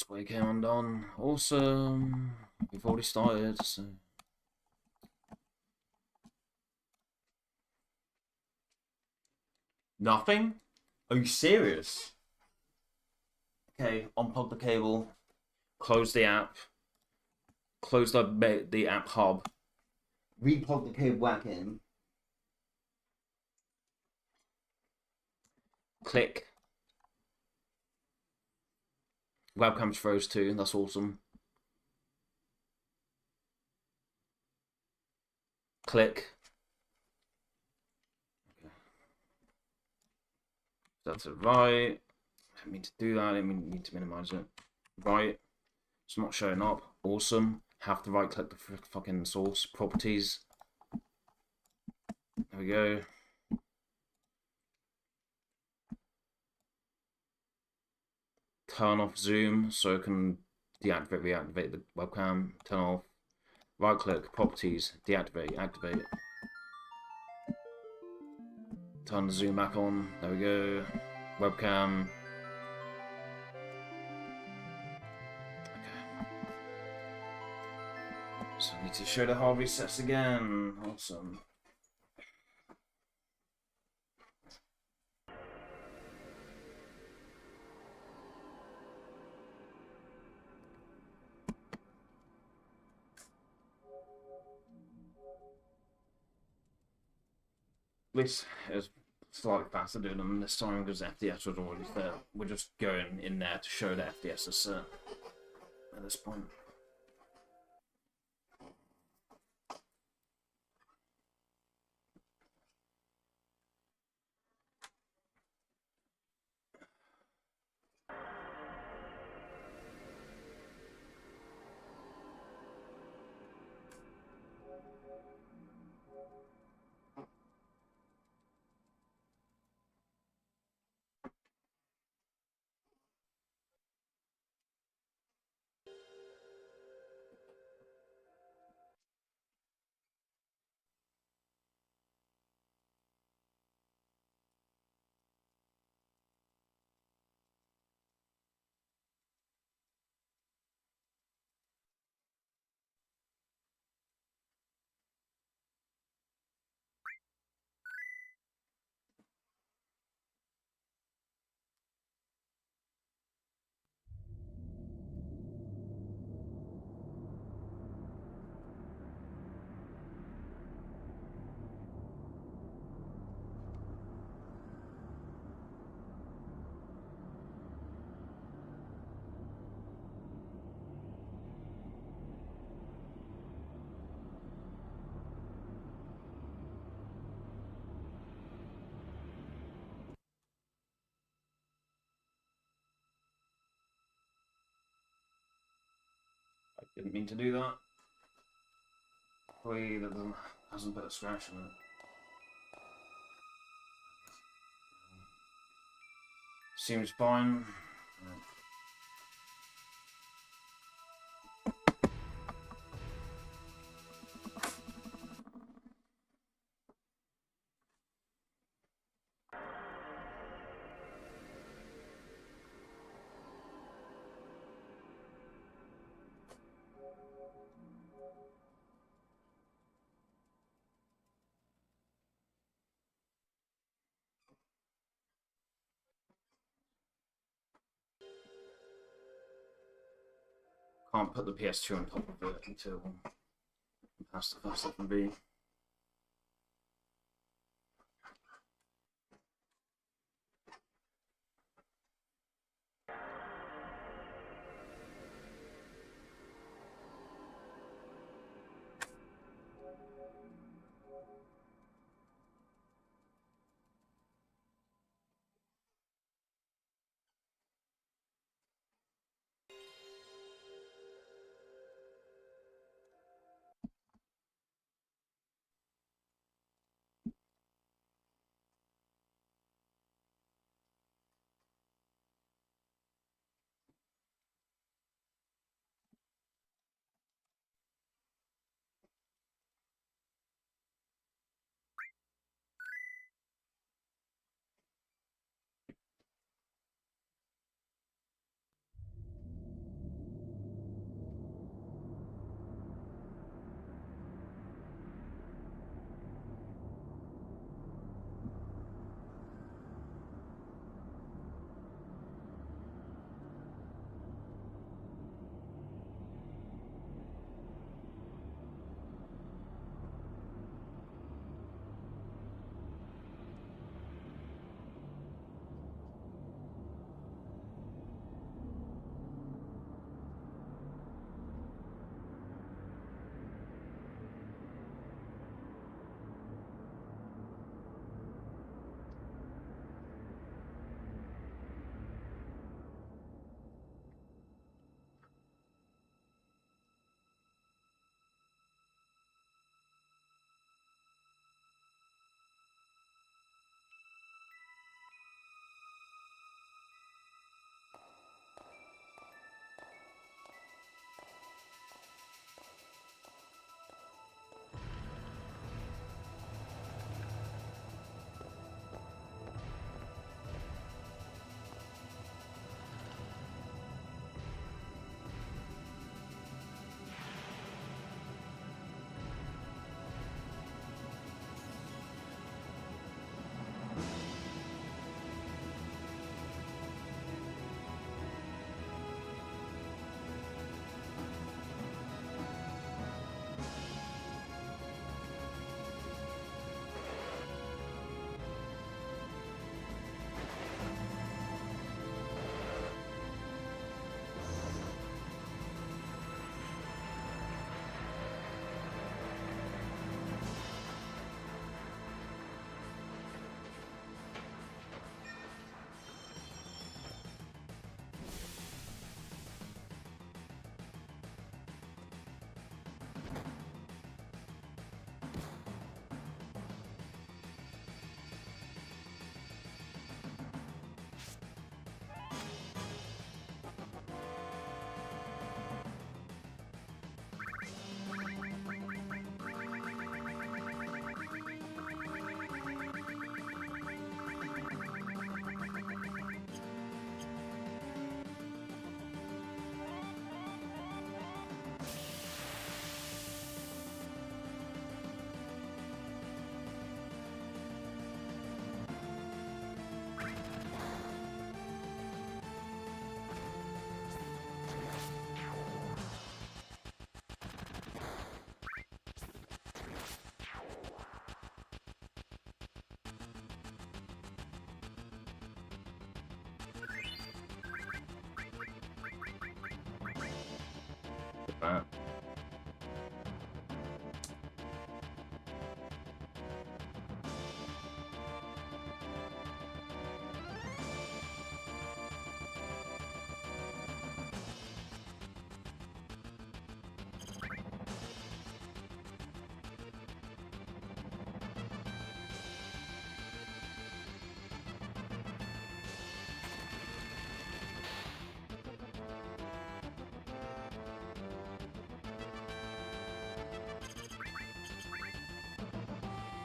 Display came undone. Awesome. We've already started, so. Nothing? Are you serious? Okay, unplug the cable. Close the app. Close the app hub. Replug the cable back in. Click. Webcam's froze too. That's awesome. Click. Okay. That's it. Right. I didn't mean to do that. I didn't mean to minimize it. Right. It's not showing up. Awesome. Have to right click the fucking source. Properties. There we go. Turn off zoom so it can reactivate the webcam. Turn off. Right click. Properties. Deactivate. Activate. Turn the zoom back on. There we go. Webcam. Okay. So I need to show the hard resets again. Awesome. At least it's slightly faster doing them this time because FDS was already there. We're just going in there to show that FDS is set at this point. I didn't mean to do that. Hopefully that hasn't put a scratch on it. Seems fine. Right. Can't put the PS2 on top of it until past the first F&B.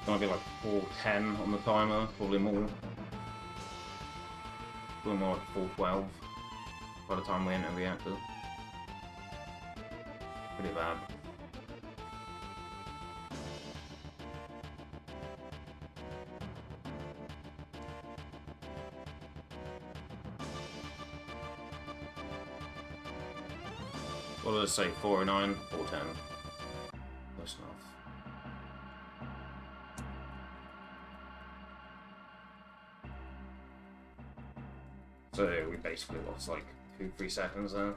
Gonna be like 410 on the timer, probably more. Probably more like 412 by the time we enter reactor. Pretty bad. What did I say? 409, 410. Close enough. So we basically lost like 2-3 seconds there.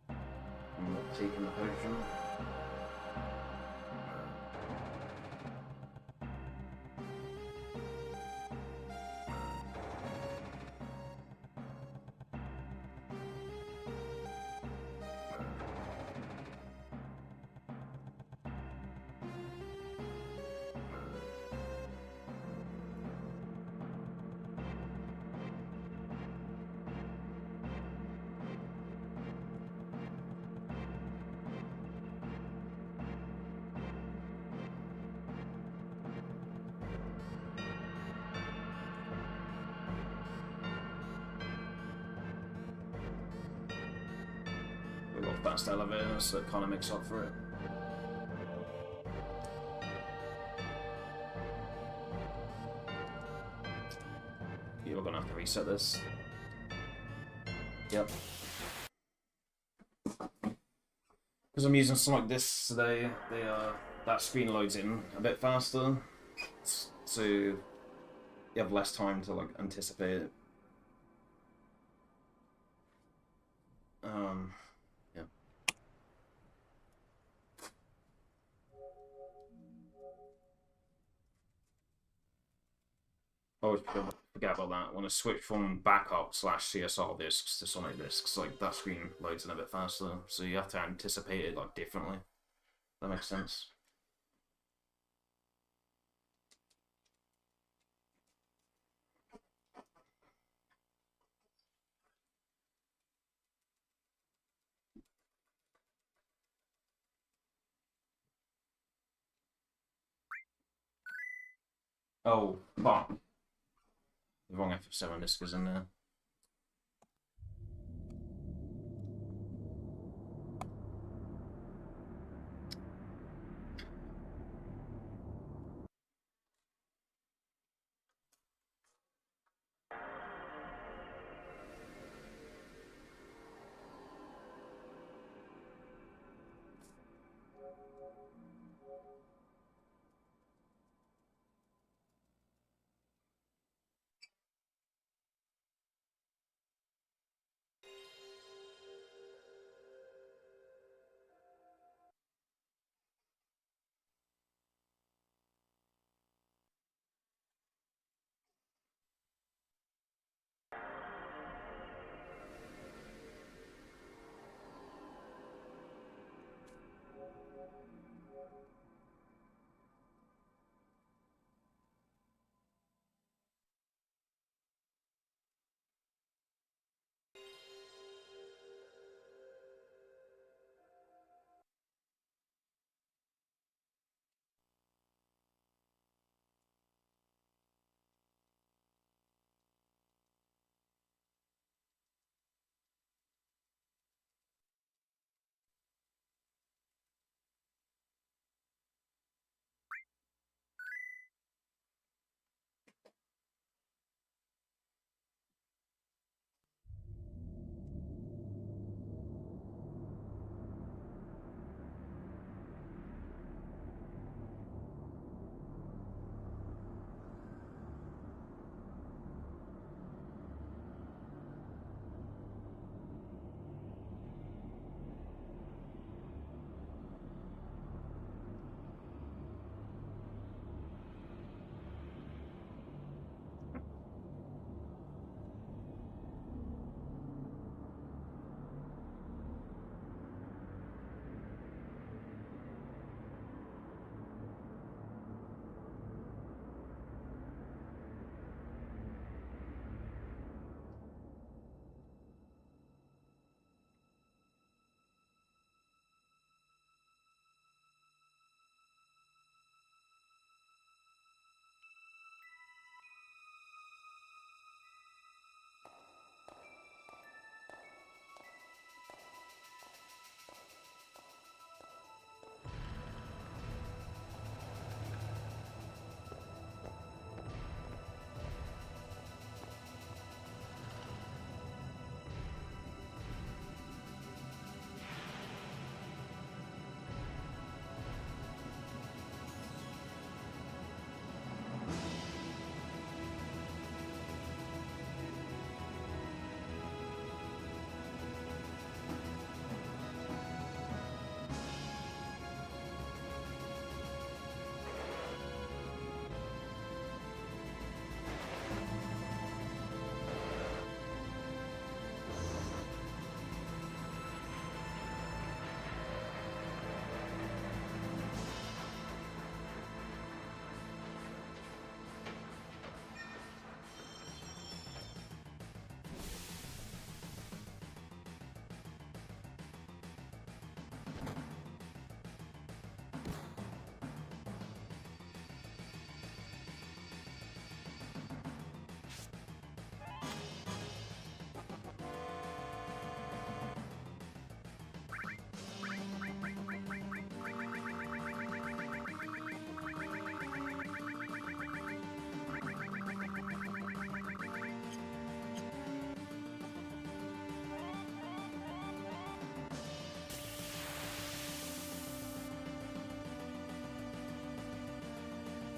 I'm not taking the potion. We've got fast elevators, so it kind of makes up for it. Yeah, we're gonna have to reset this. Yep. Because I'm using something like this today, that screen loads in a bit faster, so you have less time to like anticipate it. Yeah. Always forget about that. When I switch from backup / CSR discs to Sonic discs, like that screen loads in a bit faster, so you have to anticipate it like differently. That makes sense. Oh, fuck. The wrong FF7 disc is in there.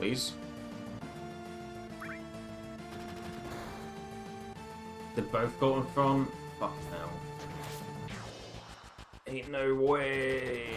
please. They both got in front. Fuck hell. Ain't no way.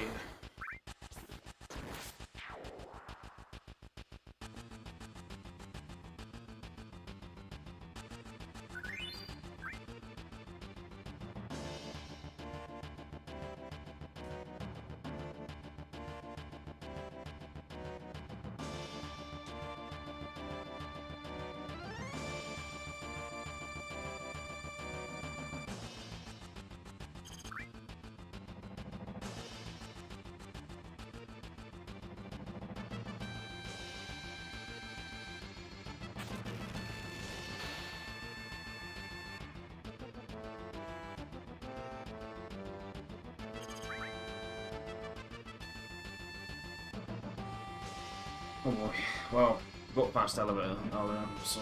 Oh boy. Well, got past elevator, so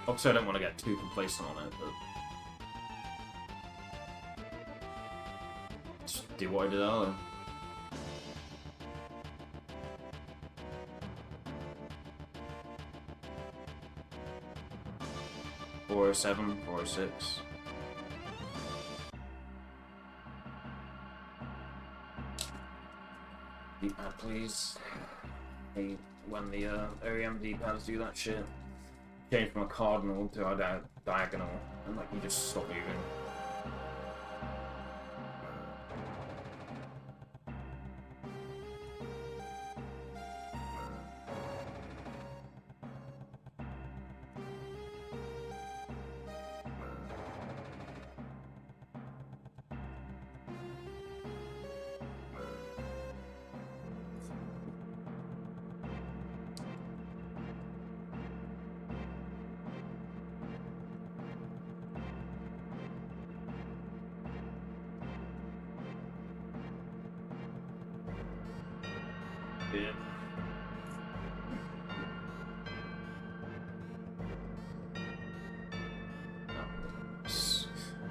obviously I don't want to get too complacent on it, but just do what I did earlier. .407, 406. D-pad, please. Hate when the OEM D-pads do that shit. Change from a cardinal to a diagonal, and like you just stop moving.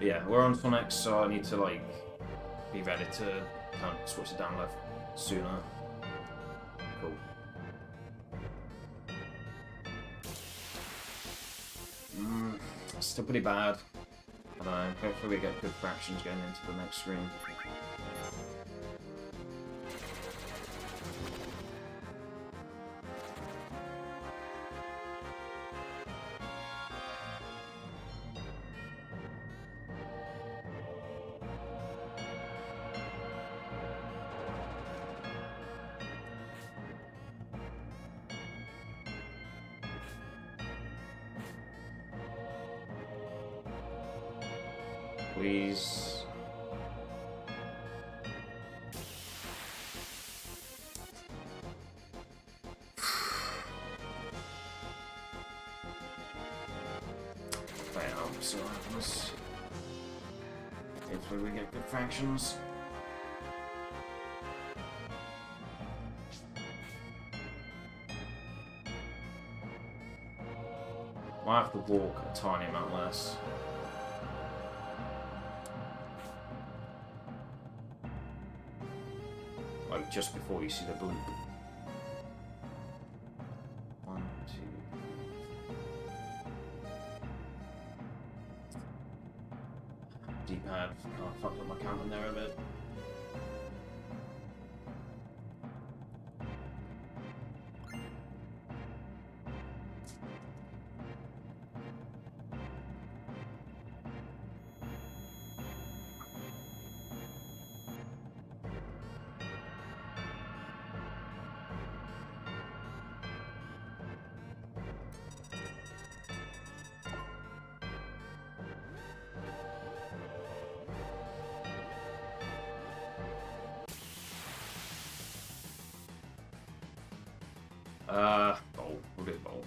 Yeah, we're on for next, so I need to like be ready to kind of switch it down left sooner. Cool. Still pretty bad. I don't know, hopefully we get good fractions going into the next screen. Please. Wait, so happens. Hopefully we get good fractions. Might have to walk a tiny amount less. Like just before you see the bloop. 1, 2. D-pad. Oh, I fucked up my count in there a bit. Bowl. We'll do bowl.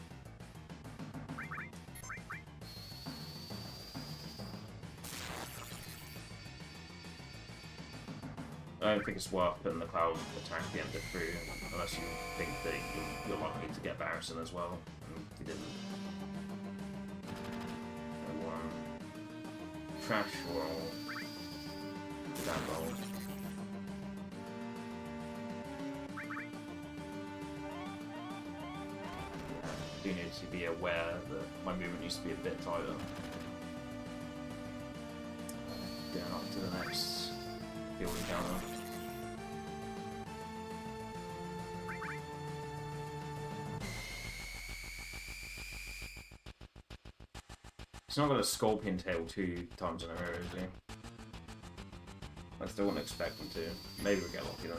I don't think it's worth putting the cloud attack the end through unless you think that you're likely to get Barrison as well. And we didn't. So, trash roll. That roll. do need to be aware that my movement needs to be a bit tighter. Getting up to the next field encounter. It's not got a scorpion tail 2 times in a row, is he? I still wouldn't expect him to. Maybe we'll get lucky though.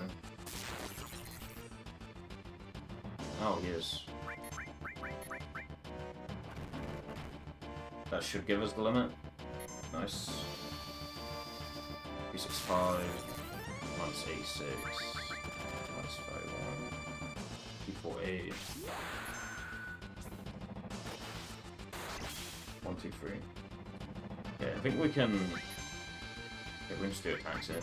Oh, he is. That should give us the limit. Nice. 365 minus 86 minus 51 248 1, 2, 3. Okay, I think we can. Okay, we can just do attacks here.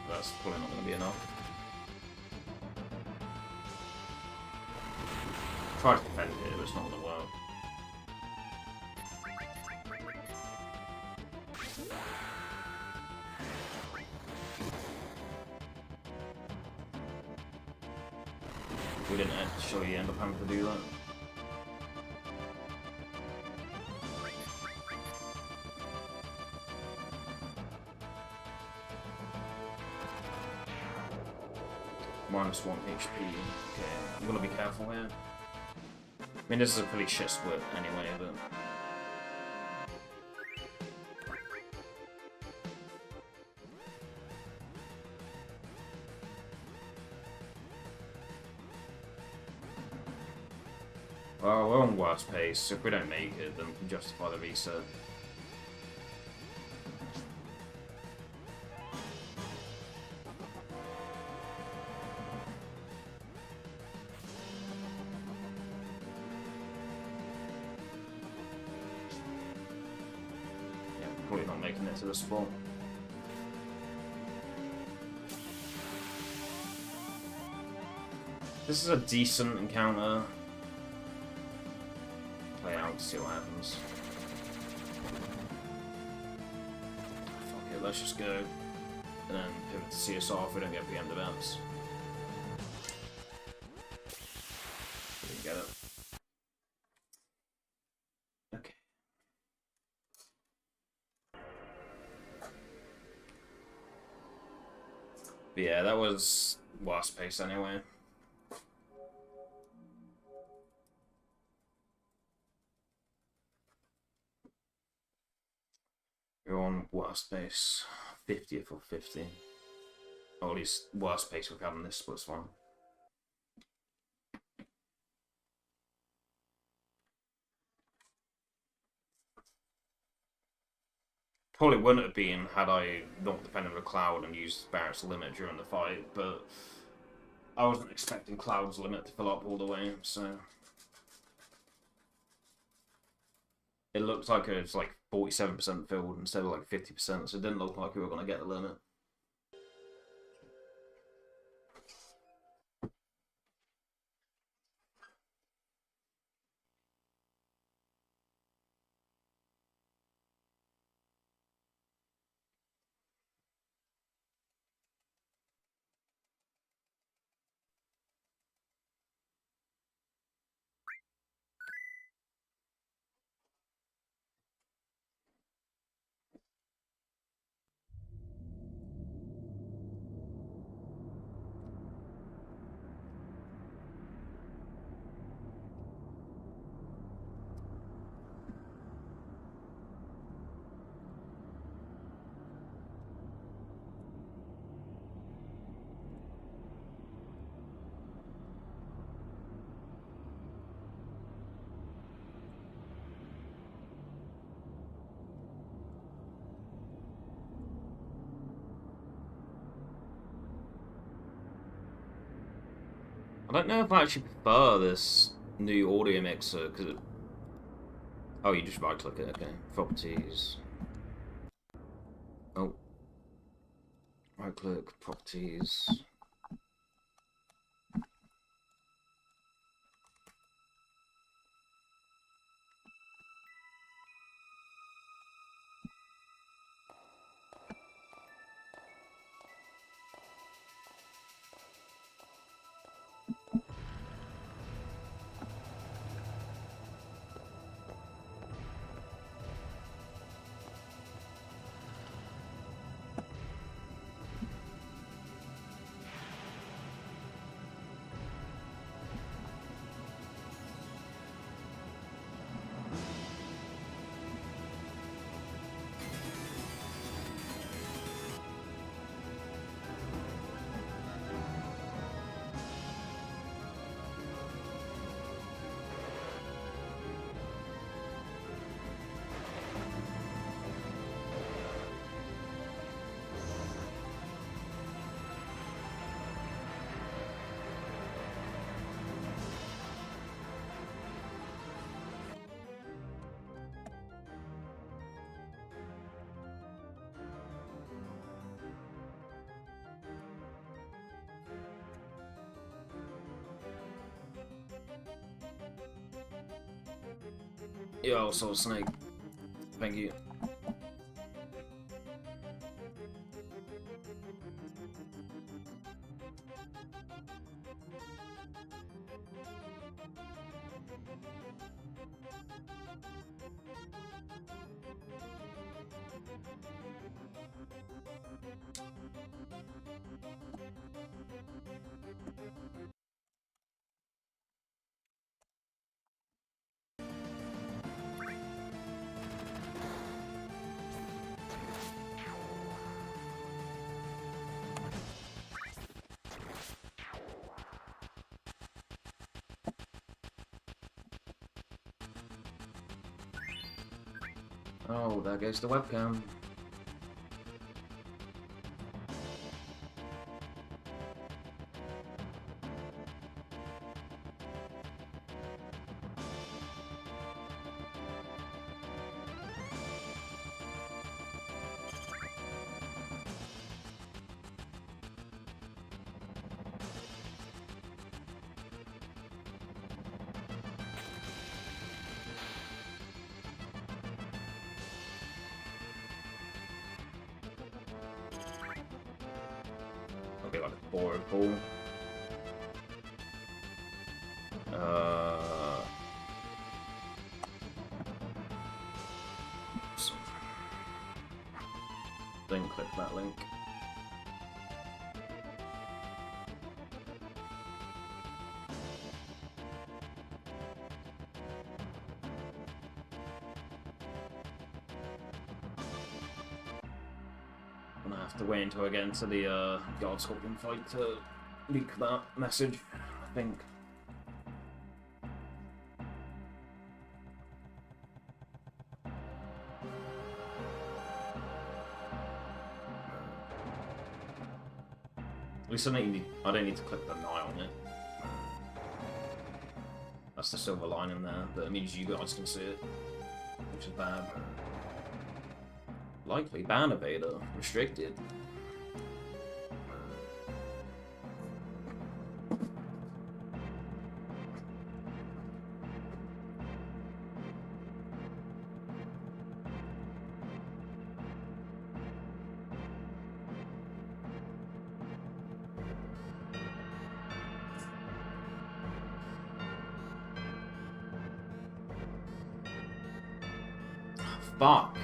That's probably not going to be enough. Try to defend here, but it's not going to work. We didn't actually end up having to do that. Minus 1 HP. Okay, I'm gonna be careful here. I mean, this is a pretty shit split anyway, but. Well, we're on worst pace, so if we don't make it, then we can justify the reset. Yeah, probably not making it to the spot. This is a decent encounter. Play out, see what happens. Fuck it, let's just go. And then pivot to CSR if we don't get the end of apps. Didn't get it. Okay. But yeah, that was worst pace anyway. We're on worst pace, 50th or 50. Or at least worst pace we've had in this splits one. Probably wouldn't have been had I not depended on the Cloud and used Barrett's limit during the fight, but I wasn't expecting Cloud's limit to fill up all the way, so. It looked like it was like 47% filled instead of like 50%, so it didn't look like we were going to get the limit. I don't know if I actually prefer this new audio mixer, because it... Oh, you just right-click it, okay. Properties. Oh. Right-click, properties. Yo, Soul Snake. Thank you. Oh, there goes the webcam. I'll get like a boring ball. So then click that link. I'm gonna have to wait until I get into the Guard Scorpion fight to leak that message, I think. At least I don't need to click the eye on it. That's the silver lining there, but it means you guys can see it, which is bad. Likely ban evader, restricted. Fuck.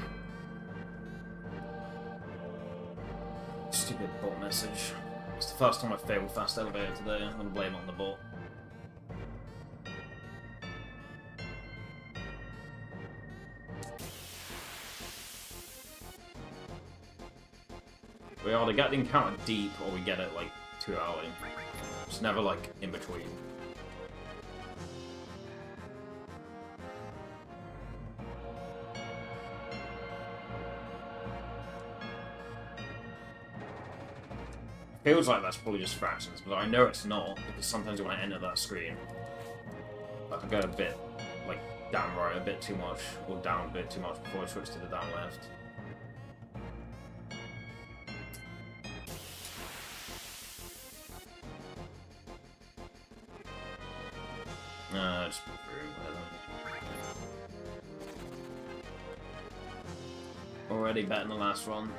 Stupid bot message. It's the first time I failed fast elevator today. I'm gonna blame it on the bot. We either get the encounter deep or we get it like too early. It's never like in between. Feels like that's probably just fractions, but I know it's not, because sometimes when I enter that screen, I can go a bit, like, down right a bit too much, or down a bit too much before I switch to the down left. Just put through, whatever. Already better than the last one.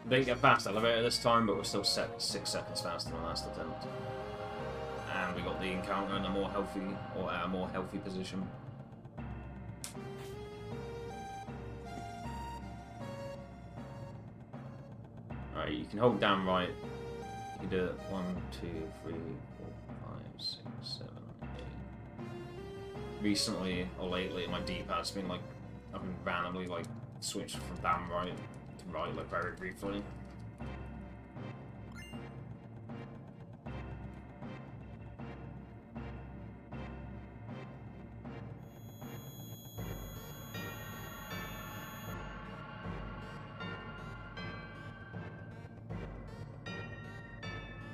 Didn't get fast elevator this time, but we're still 6 seconds faster than the last attempt. And we got the encounter in a more healthy, or at a more healthy position. Alright, you can hold down right. You can do it 1, 2, 3, 4, 5, 6, 7, 8. Recently, or lately, my D-pad's been like, I've been randomly like switched from down right to right, like very briefly.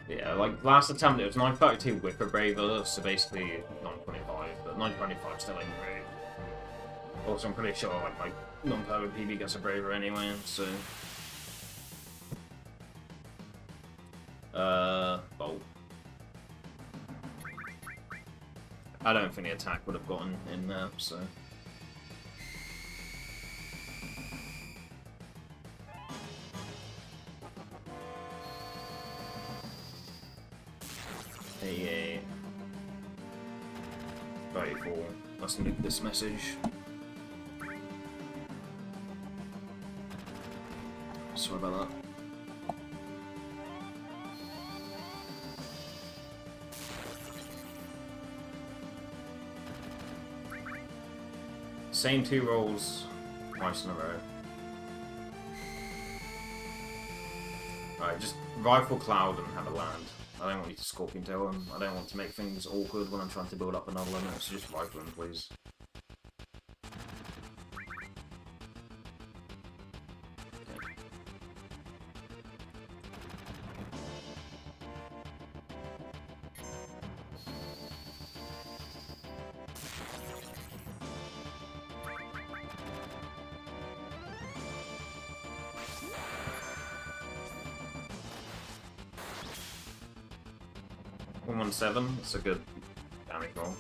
Yeah, like last attempt it was 932 Whipper Braver, so basically 925, but 925 still ain't great. Also, I'm pretty sure like my non-power PB gets a Braver anyway, so. Bolt. I don't think the attack would have gotten in there, so... Hey, 34. Let's nuke this message. Sorry about that. Same 2 rolls twice in a row. Alright, just rifle Cloud and have a land. I don't want you to Scorpion Tail him. I don't want to make things awkward when I'm trying to build up another limit, so just rifle him, please. Okay. 117, that's a good damage roll.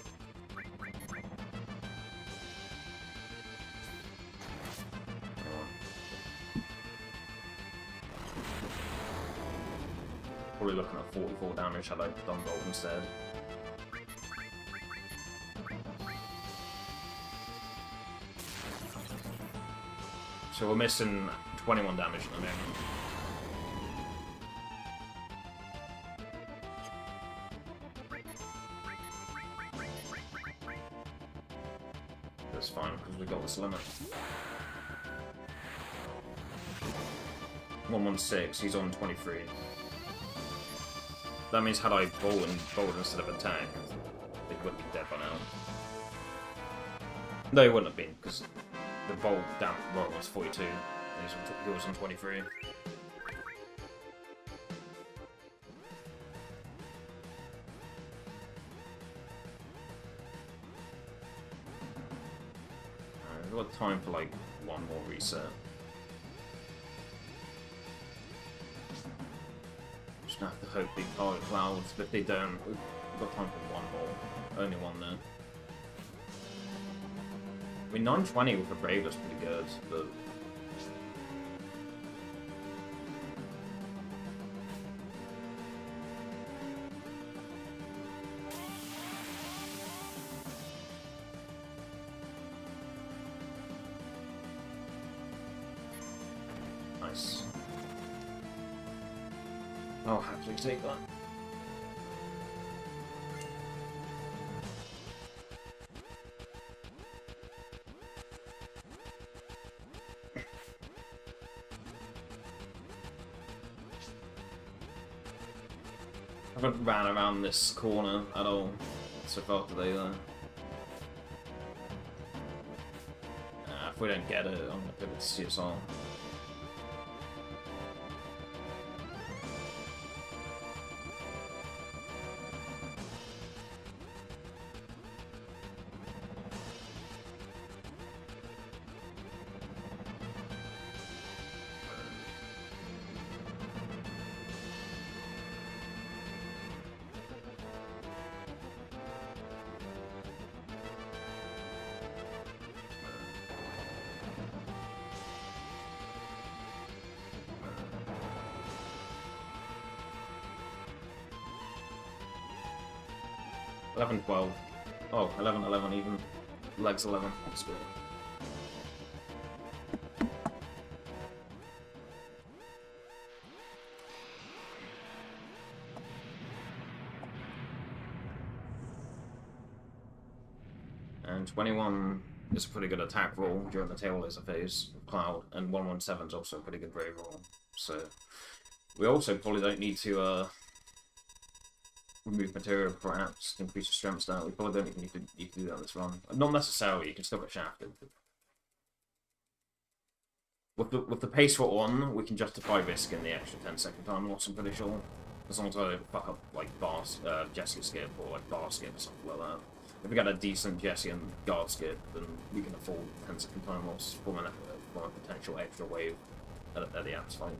Probably looking at 44 damage had I done gold instead. So we're missing 21 damage at the moment. That's fine, because we got this limit. 116, he's on 23. That means had I bolt instead of attack, it wouldn't be dead by now. No, he wouldn't have been, because the bolt down roll was 42, and he was on 23. We've got time for like one more reset. Just gonna have to hope they target Clouds, but if they don't, we've got time for one more. Only one there. I mean, 920 with a Brave is pretty good, but... Nice. I'll happily take that. I haven't ran around this corner at all so far today, though. If we don't get it, I'm gonna pivot to CSR. Eleven, 12. Oh, 11, 11 even. Legs 11. That's good. And 21 is a pretty good attack roll during the tail laser phase of Cloud, and 117 is also a pretty good brave roll. So we also probably don't need to remove material perhaps to increase the strength stat. We probably don't even need to do that this run. Not necessarily, you can still get shafted. With the pace we're on, we can justify risking the extra 10-second time loss, I'm pretty sure. As long as I don't fuck up like Jesse skip or like bar skip or something like that. If we got a decent Jesse and guard skip, then we can afford 10-second time loss from a potential extra wave at the apps fight.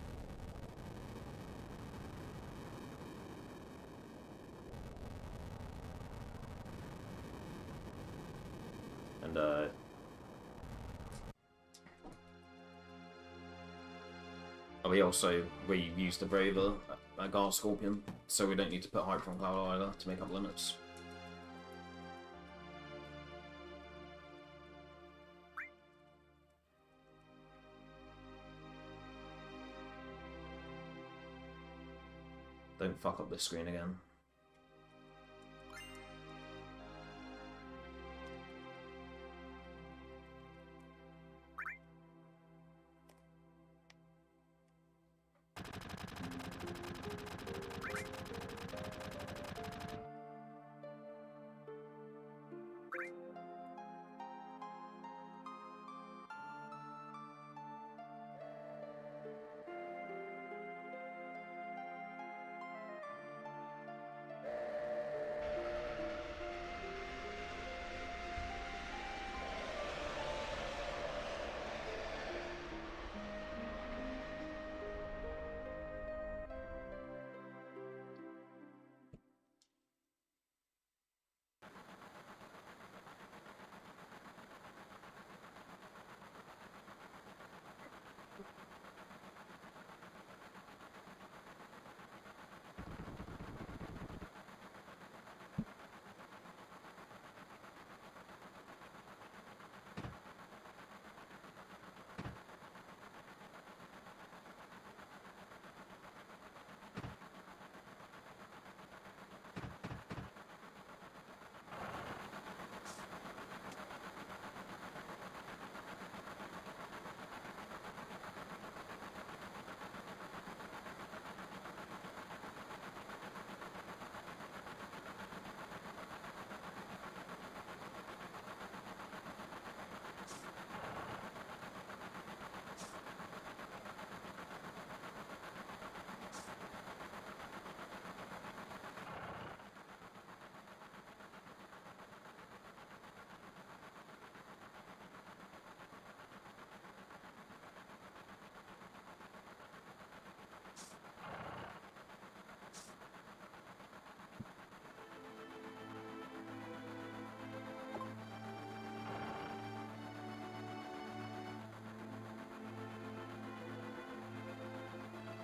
and we also reused the Braver Guard Scorpion, so we don't need to put Hyper on Cloud either to make up limits. Don't fuck up this screen again.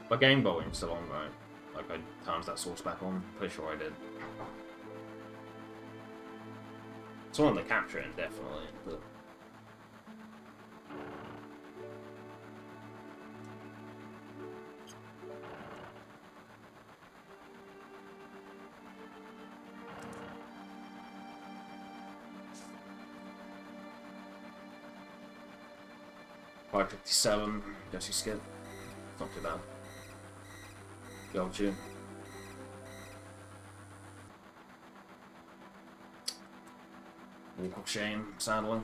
My game volume's still on, right? Like, I times that source back on. Pretty sure I did. It's on the capture end, definitely, but... $557, guess you skip. Not too bad. Go tune. Walk of shame, sadly.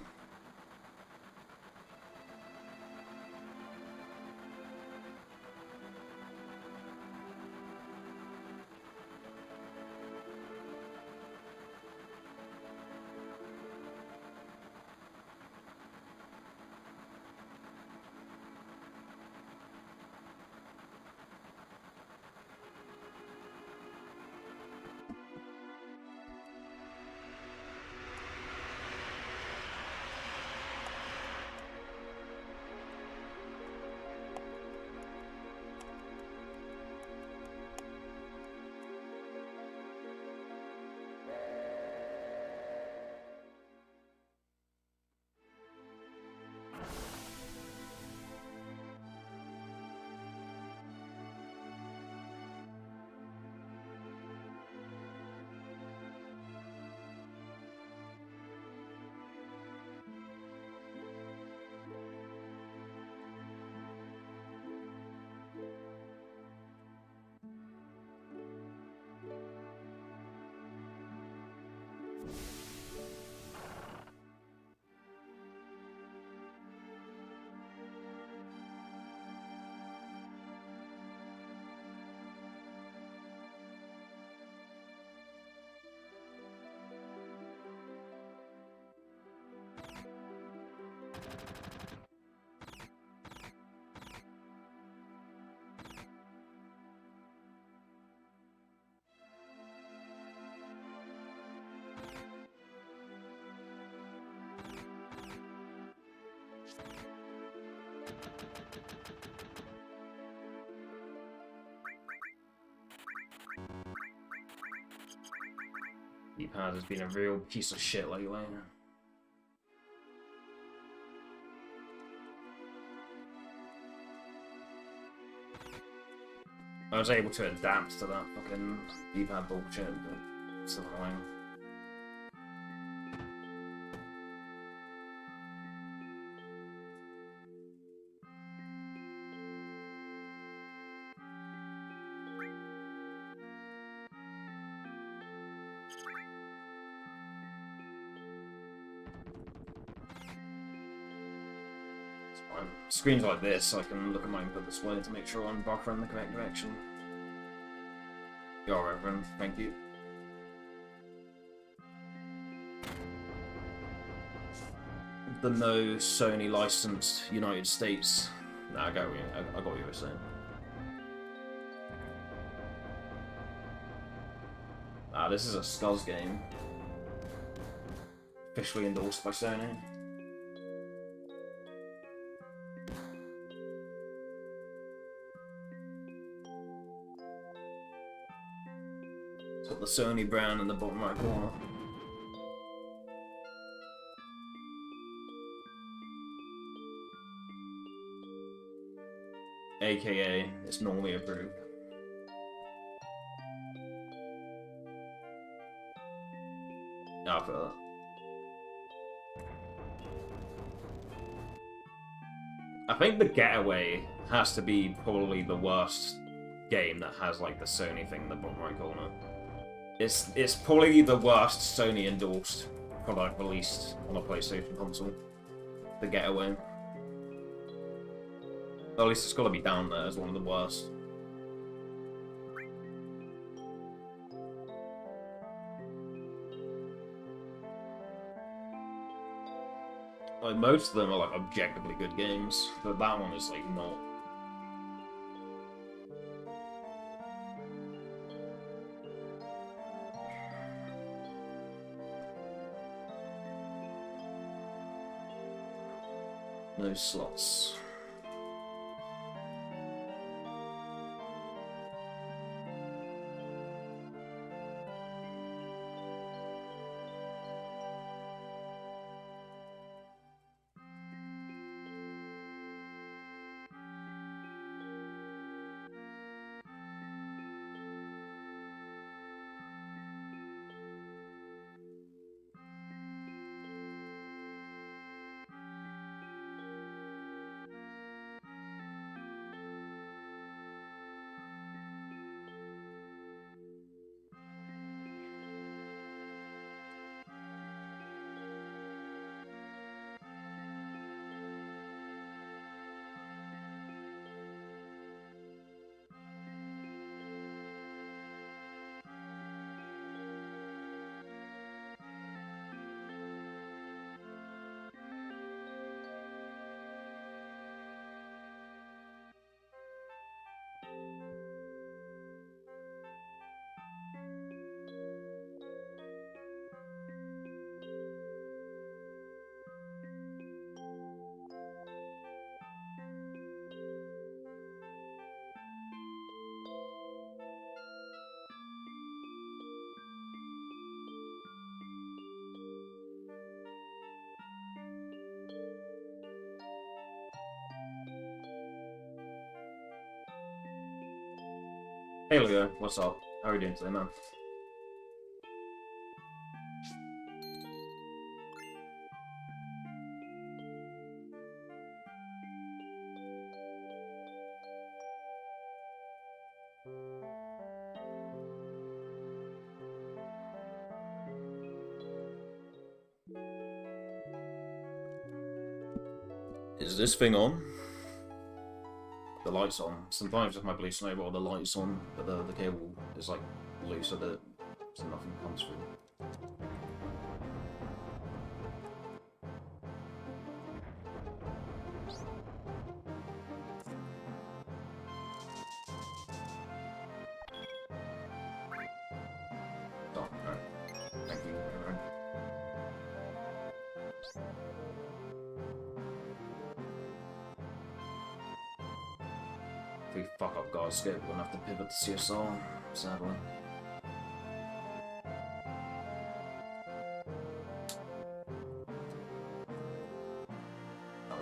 D-pad has been a real piece of shit lately. I was able to adapt to that fucking D-pad bullshit, but it's still annoying. Screens like this, I can look at my input display to make sure I'm buffering the correct direction. You're Reverend, thank you. The no Sony licensed United States. No, I got what you were saying. Ah, this is a Scuzz game. Officially endorsed by Sony. It's got the Sony brand in the bottom right corner. AKA, it's normally approved. Yeah, I feel that. I think The Getaway has to be probably the worst game that has like the Sony thing in the bottom right corner. It's probably the worst Sony endorsed product released on a PlayStation console. The Getaway. Or at least it's got to be down there as one of the worst. Like, most of them are like objectively good games, but that one is like not. No slots. Hey Leo, what's up? How are you doing today, man? Is this thing on? The light's on. Sometimes if my Blue Snowball, the light's on, but the cable is like loose so that so nothing comes through. Oh, no. Thank you. If we fuck up guard scope, we're gonna have to pivot to CSR, sadly.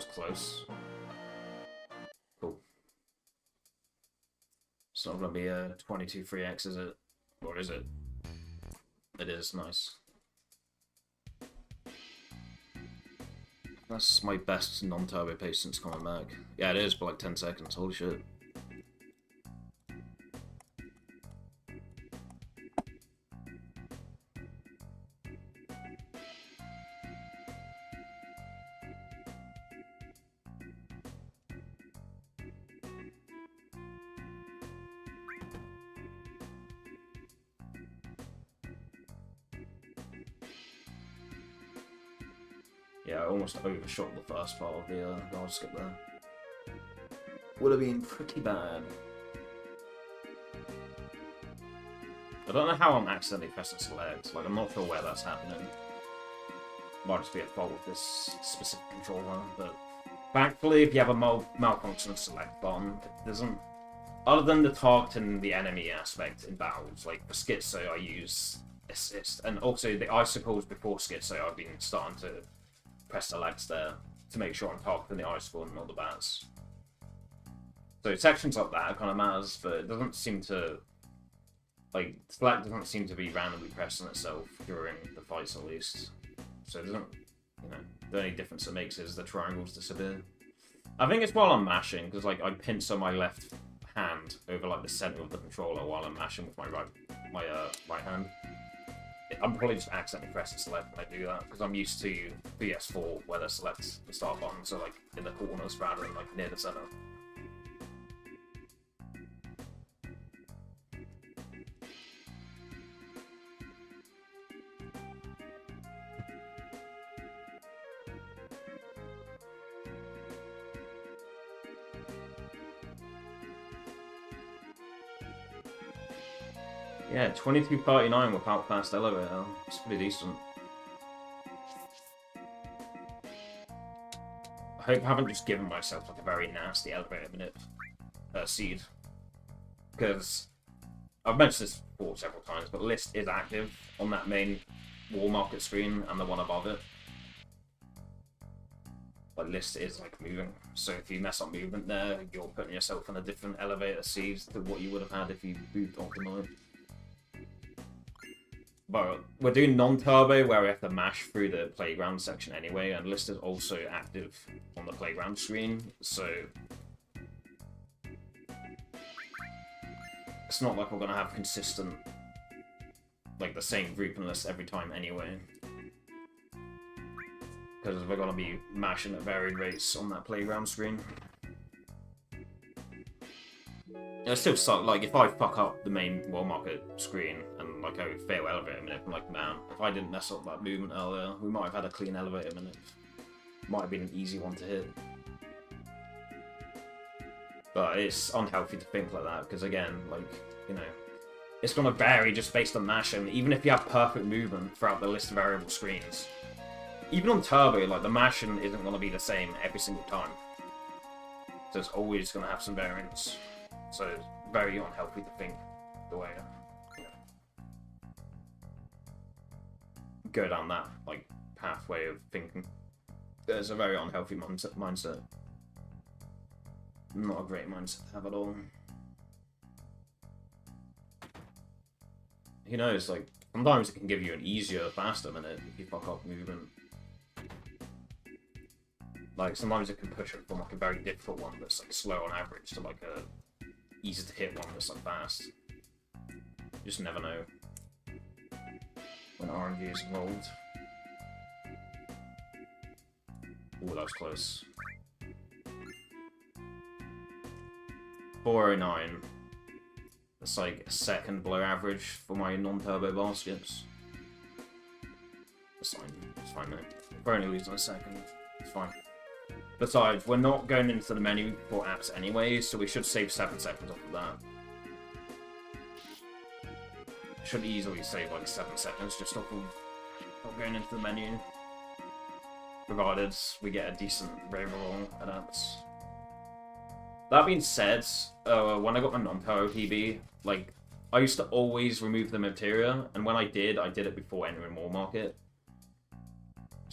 was close. Cool. It's not going to be a 22 3x, is it? Or is it? It is, nice. That's my best non-turbo pace since coming back. Yeah, it is, but like 10 seconds. Holy shit. Yeah, I almost overshot the first part of the guard skip there. Would have been pretty bad. I don't know how I'm accidentally pressing select. Like, I'm not sure where that's happening. Might just be a fault with this specific controller, but thankfully, if you have a malfunction select button, it doesn't. Other than the targeting the enemy aspect in battles, like for Schizo, I use assist, and also the icicles before Schizo, I've been starting to press select there to make sure I'm targeting the icicle and not the bats. So sections like that kind of matters, but it doesn't seem to, like, select doesn't seem to be randomly pressing itself during the fights at least. So it doesn't, you know, the only difference it makes is the triangles disappear. I think it's while I'm mashing, because like I pinch on my left hand over like the center of the controller while I'm mashing with my right hand. I'm probably just accidentally pressing select when I do that, because I'm used to PS4 where the select the start button, so like in the corners rather than like near the center. Yeah, 2239 without fast elevator. It's pretty decent. I hope I haven't just given myself like a very nasty elevator minute seed. Because I've mentioned this before several times, but list is active on that main wall market screen and the one above it. But list is like moving. So if you mess up movement there, you're putting yourself in a different elevator seed to what you would have had if you moved optimally. But we're doing non-turbo where we have to mash through the playground section anyway, and list is also active on the playground screen, so it's not like we're gonna have consistent, like the same grouping list every time anyway. Because we're gonna be mashing at varied rates on that playground screen. It still sucks, like, if I fuck up the main wall market screen and, like, I fail elevator minute, I'm like, man, if I didn't mess up that movement earlier, we might have had a clean elevator minute. Might have been an easy one to hit. But it's unhealthy to think like that, because again, like, you know, it's gonna vary just based on mashing, even if you have perfect movement throughout the list of variable screens. Even on turbo, like, the mashing isn't gonna be the same every single time. So it's always gonna have some variance. So it's very unhealthy to think the way, you know, go down that like pathway of thinking. There's a very unhealthy mindset. Not a great mindset to have at all. Who knows? Like sometimes it can give you an easier, faster minute if you fuck up movement. Like sometimes it can push it from like a very difficult one that's like slow on average to like a easy to hit one that's like fast. You just never know when RNG is involved. Ooh, that was close. 409. That's like a second below average for my non-turbo baskets. It's fine. It's fine, mate. We're only losing a second. It's fine. Besides, we're not going into the menu for apps anyway, so we should save 7 seconds off of that. Should easily save like 7 seconds just off of not going into the menu. Provided we get a decent reroll at apps. That being said, when I got my non-turbo PB, like, I used to always remove the materia, and when I did it before entering Wall Market.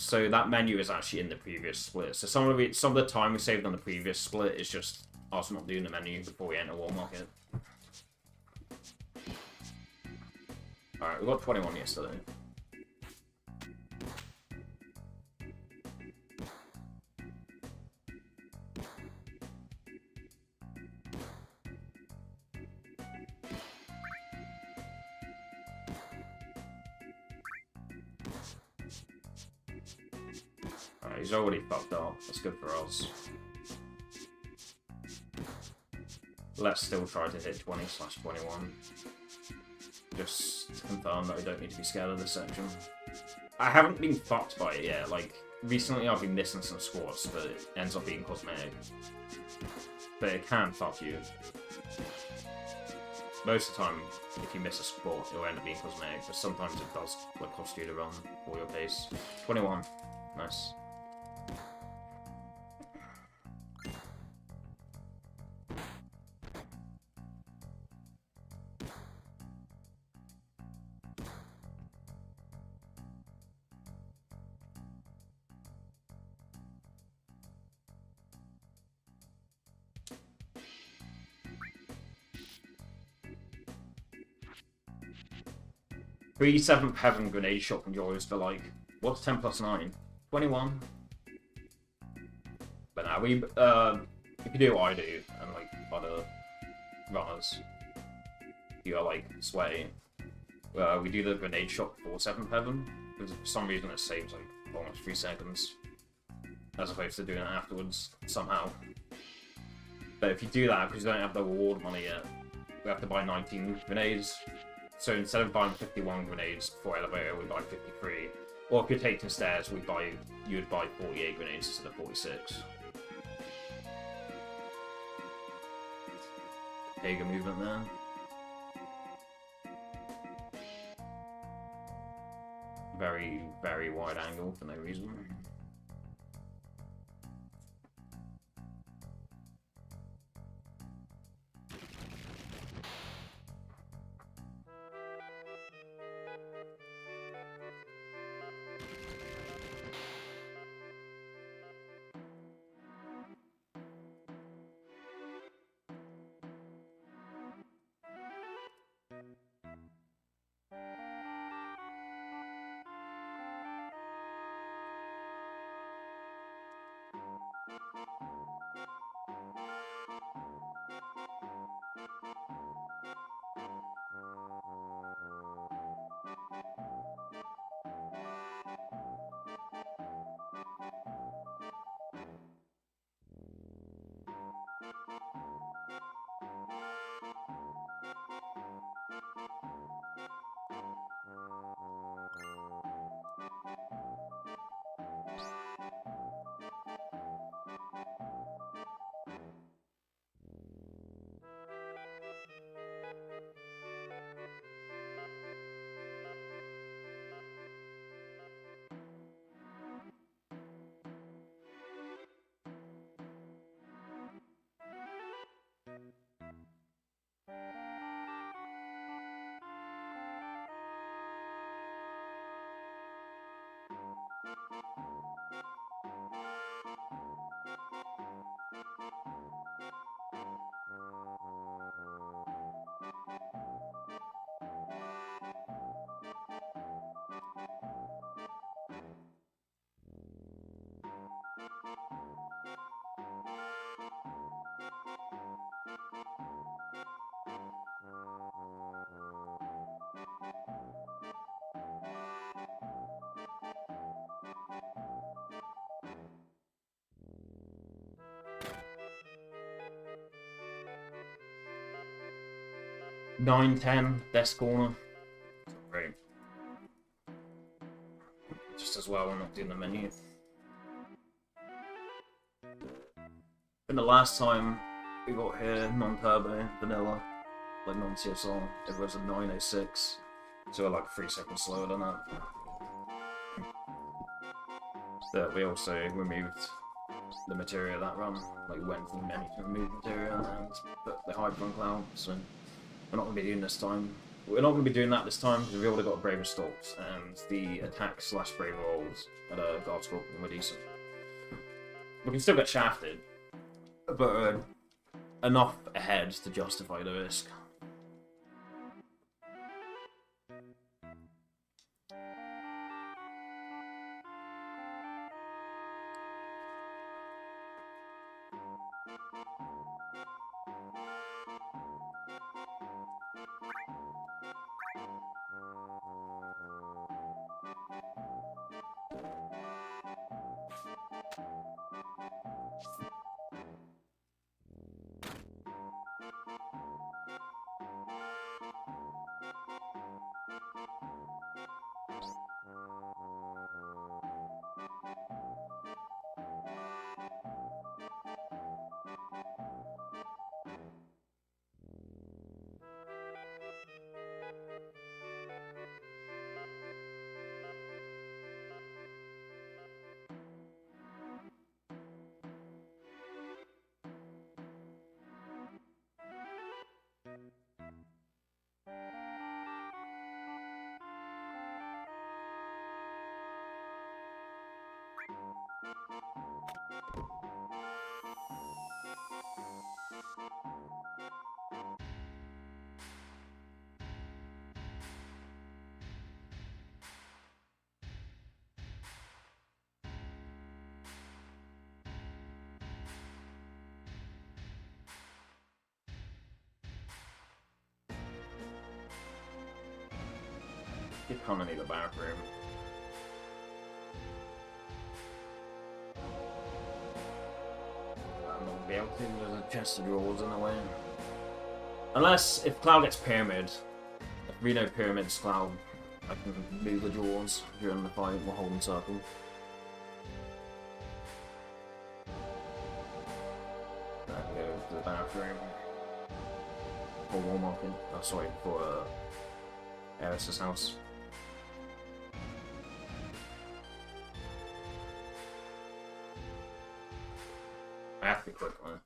So that menu is actually in the previous split. So some of the time we saved on the previous split is just us not doing the menu before we enter Wall Market. Alright, we got 21 yesterday. Alright, he's already fucked up. That's good for us. Let's still try to hit 20/21. Just to confirm that I don't need to be scared of this section. I haven't been fucked by it yet. Like, recently I've been missing some squats, but it ends up being cosmetic. But it can fuck you. Most of the time, if you miss a squat, it'll end up being cosmetic, but sometimes it does like cost you to run for your pace. 21. Nice. Three 7th Heaven grenade shot from Joyous, but like, what's 10 plus 9? 21. But now we, if you do what I do, and like other runners, you are like sweaty. We do the grenade shot before 7th Heaven, because for some reason it saves like almost 3 seconds, as opposed to doing it afterwards, somehow. But if you do that, because you don't have the reward money yet, we have to buy 19 grenades. So instead of buying 51 grenades before elevator, we buy 53. Or if you're taking stairs, you would buy 48 grenades instead of 46. Hager movement there. Very, very wide angle for no reason. Nine, 10, desk corner. Great. Just as well, we're not doing the menu. And the last time we got here, non-turbo, vanilla, like non-CSR, it was a 906. So we're like 3 seconds slower than that. But we also removed the material that run. Like, went from the menu to remove material and put the hyper on cloud, so we're not going to be doing this time. we're not going to be doing that this time because we've already got Braver Stalks and the attack slash Braver rolls at a Guard Scorpion were decent. We can still get shafted, but enough ahead to justify the risk. You kind of need a bathroom. I'm not be able to. There's a chest of drawers in the way. Unless if Cloud gets pyramid, if Reno pyramids Cloud, I can move the drawers during the fight while holding circle. I can go to the bathroom for War Market. Oh, sorry, for Eris's house. I have to be quick on it.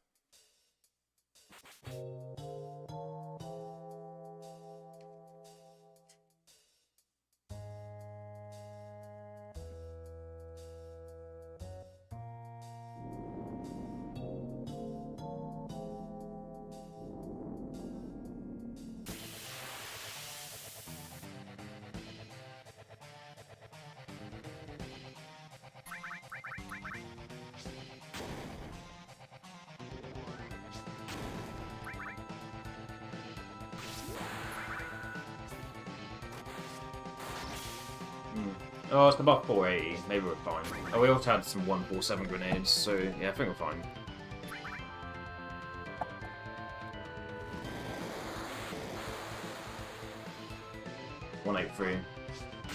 Oh, it's about 480. Maybe we're fine. Oh, we also had some 147 grenades, so yeah, I think we're fine. $183.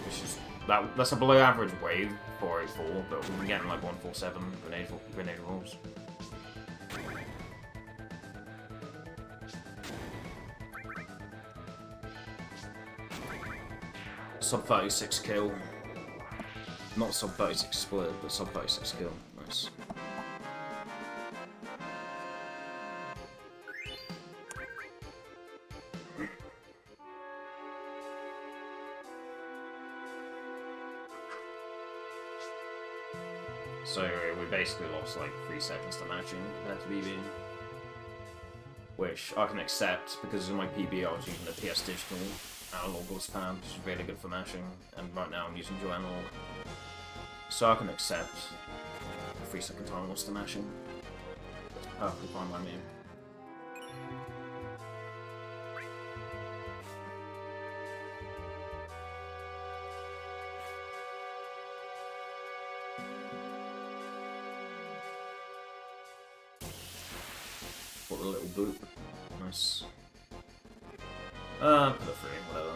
Which is that's a below average wave, 484, but we've been getting like 147 grenade rolls. Sub 36 kill. Not sub 36 split, but sub 36 kill. Nice. So we basically lost like 3 seconds to matching compared to BB. Which I can accept because in my PB I was using the PS Digital analog pad, which is really good for mashing, and right now I'm using dual analog. So I can accept a 3-second time loss to mashing. That's perfectly fine by me. What a little boot. Nice. Put a 3, whatever.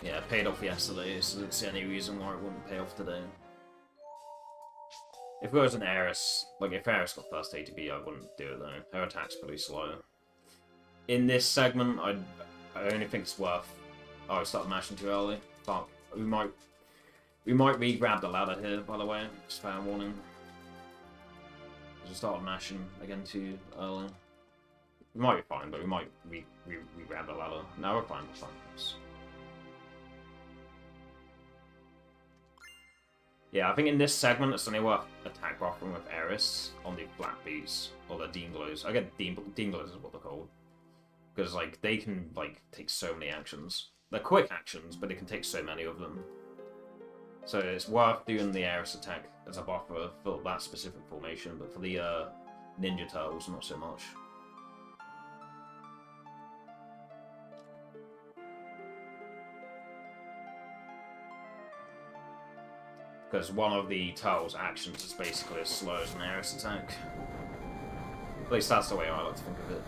Yeah, it paid off yesterday, so I don't see any reason why it wouldn't pay off today. If it was an Eris, like if Eris got first ATB, I wouldn't do it though. Her attack's pretty slow. In this segment, I only think it's worth. Oh, I started mashing too early. Fuck. We might re-grab the ladder here, by the way. Just fair warning. I just started mashing again too early. We might be fine, but we might re-grab the ladder. No, we're fine, we're fine. Yeah, I think in this segment it's only worth attack buffering with Eris on the flat beats, or the Dean Glows. I get Dean Glows is what they're called. Because, like, they can, like, take so many actions. They're quick actions, but they can take so many of them. So it's worth doing the Eris attack as a buffer for that specific formation, but for the Ninja Turtles, not so much. Because one of the Turtles' actions is basically as slow as an Eris attack. At least that's the way I like to think of it.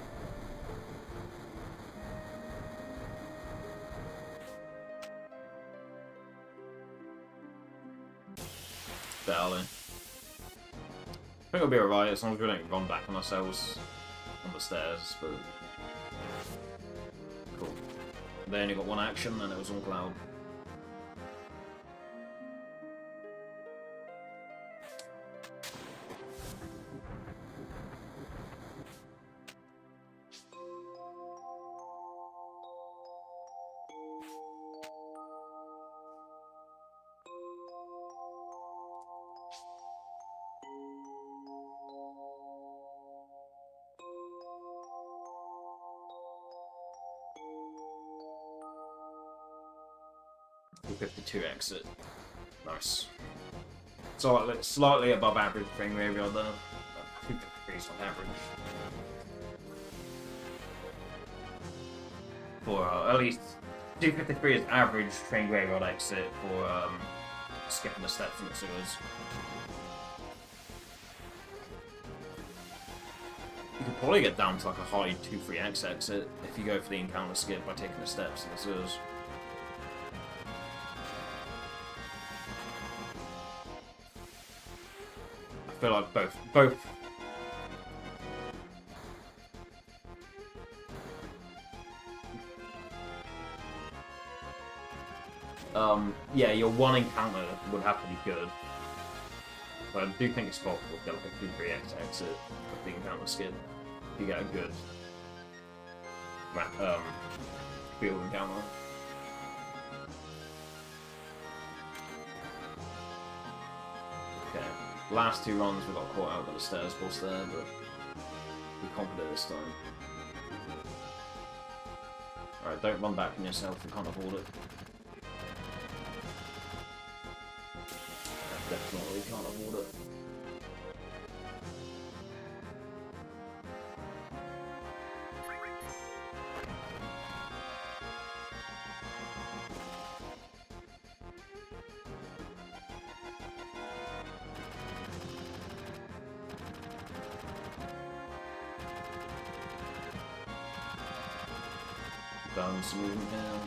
Barely. I think we'll be alright as long as we don't run back on ourselves on the stairs, but... Cool. They only got one action and it was on Cloud. exit. Nice. So like, slightly above average frame rate on there. 253 is not average. For at least 253 is average train graveyard exit for skipping the steps in the sewers. You could probably get down to like a high 2-3x exit if you go for the encounter skip by taking the steps in the sewers. I feel like both. Yeah, your one encounter would have to be good. But I do think it's possible to get like a 2-3x exit with the encounter skip if you get a good field encounter. Okay, last two runs we got caught out by the stairs boss there, but be confident this time. Alright, don't run back on yourself, you can't afford it. Definitely can't afford it. Done some movement down.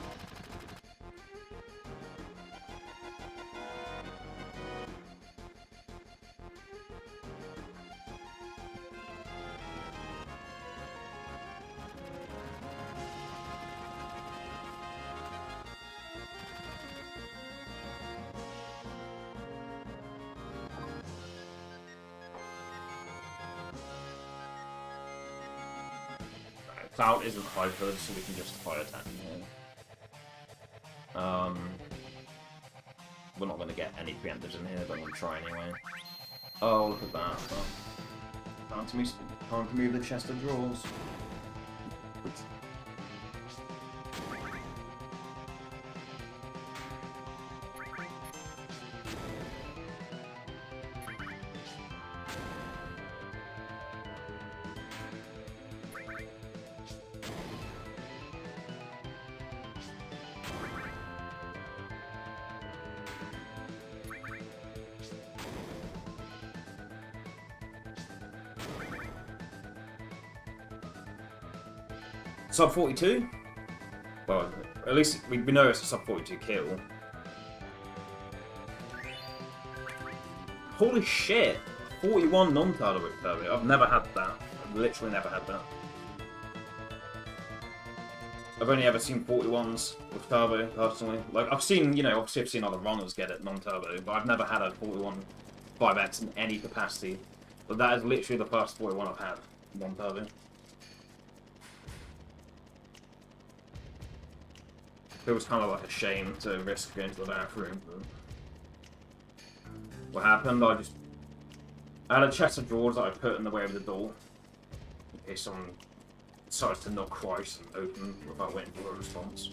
Cloud isn't hyper, so we can justify attacking here. We're not going to get any preemptives in here, but I'm going to try anyway. Oh, look at that. Time to move the chest of drawers. Sub 42? Well, at least we know it's a sub 42 kill. Holy shit! 41 non-Turtle with Turbo. I've never had that. I've literally never had that. I've only ever seen 41s with Turbo, personally. Like, I've seen, you know, obviously I've seen other runners get it non-Turbo, but I've never had a 41 5x in any capacity. But that is literally the first 41 I've had non-Turbo. It was kind of like a shame to risk going to the bathroom. But what happened? I had a chest of drawers that I put in the way of the door in case someone decides to knock twice and open without waiting for a response.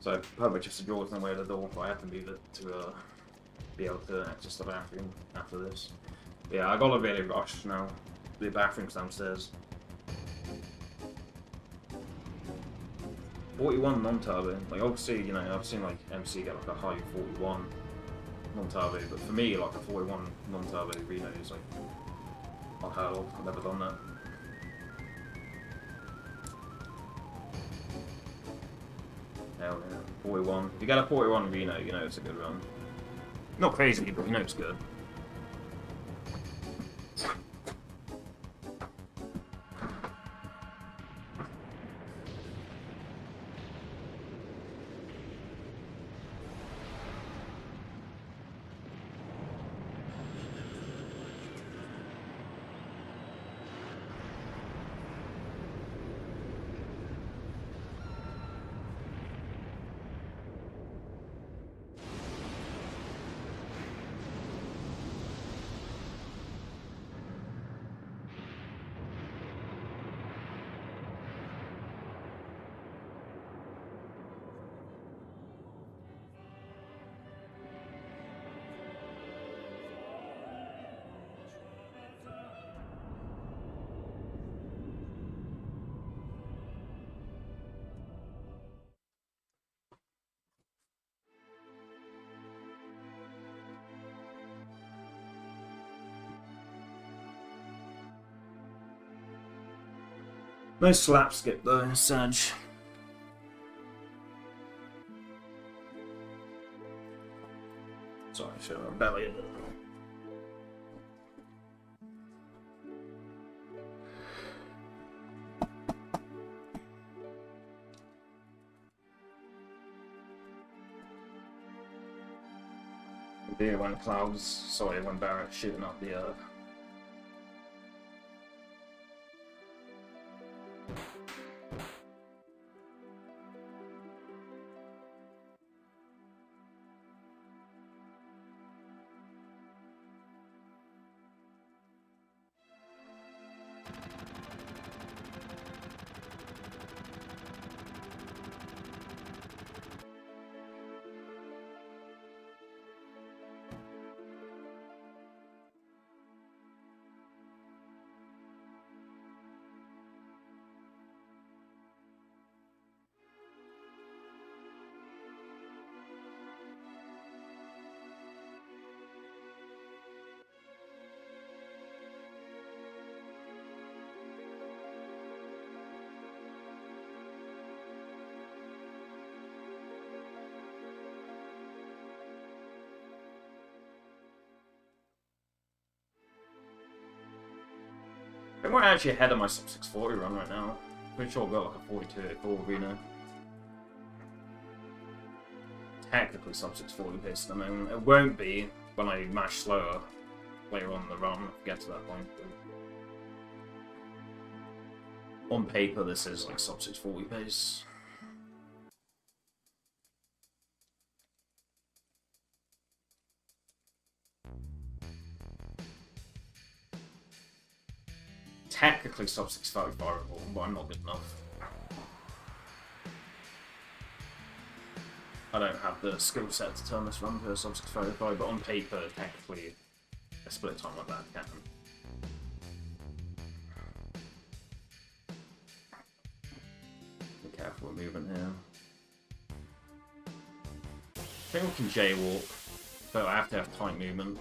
So I put my chest of drawers in the way of the door, but I have to move it to be able to access the bathroom after this. Yeah, I got a really rush now. The bathroom's downstairs. 41 non-turbo. Like obviously, you know, I've seen like MC get like a high 41 non-turbo, but for me, like a 41 non-turbo Reno is like unheard of. I've never done that. Hell yeah, 41. If you get a 41 Reno, you know it's a good run. Not crazy, but you know it's good. No slap skip though, Surge. Sorry, I should have belly. When clouds, sorry, when Barrett's shooting up the I think we're actually ahead of my sub 640 run right now. Pretty sure I've got like a 4284 arena. Technically sub 640 pace at the moment. It won't be when I mash slower later on in the run if we get to that point. But on paper, this is like sub 640 pace. Technically sub 635, but I'm not good enough. I don't have the skill set to turn this run to a sub 635, but on paper, technically, a split time like that can. Be careful with movement here. I think we can jaywalk, but I have to have tight movement.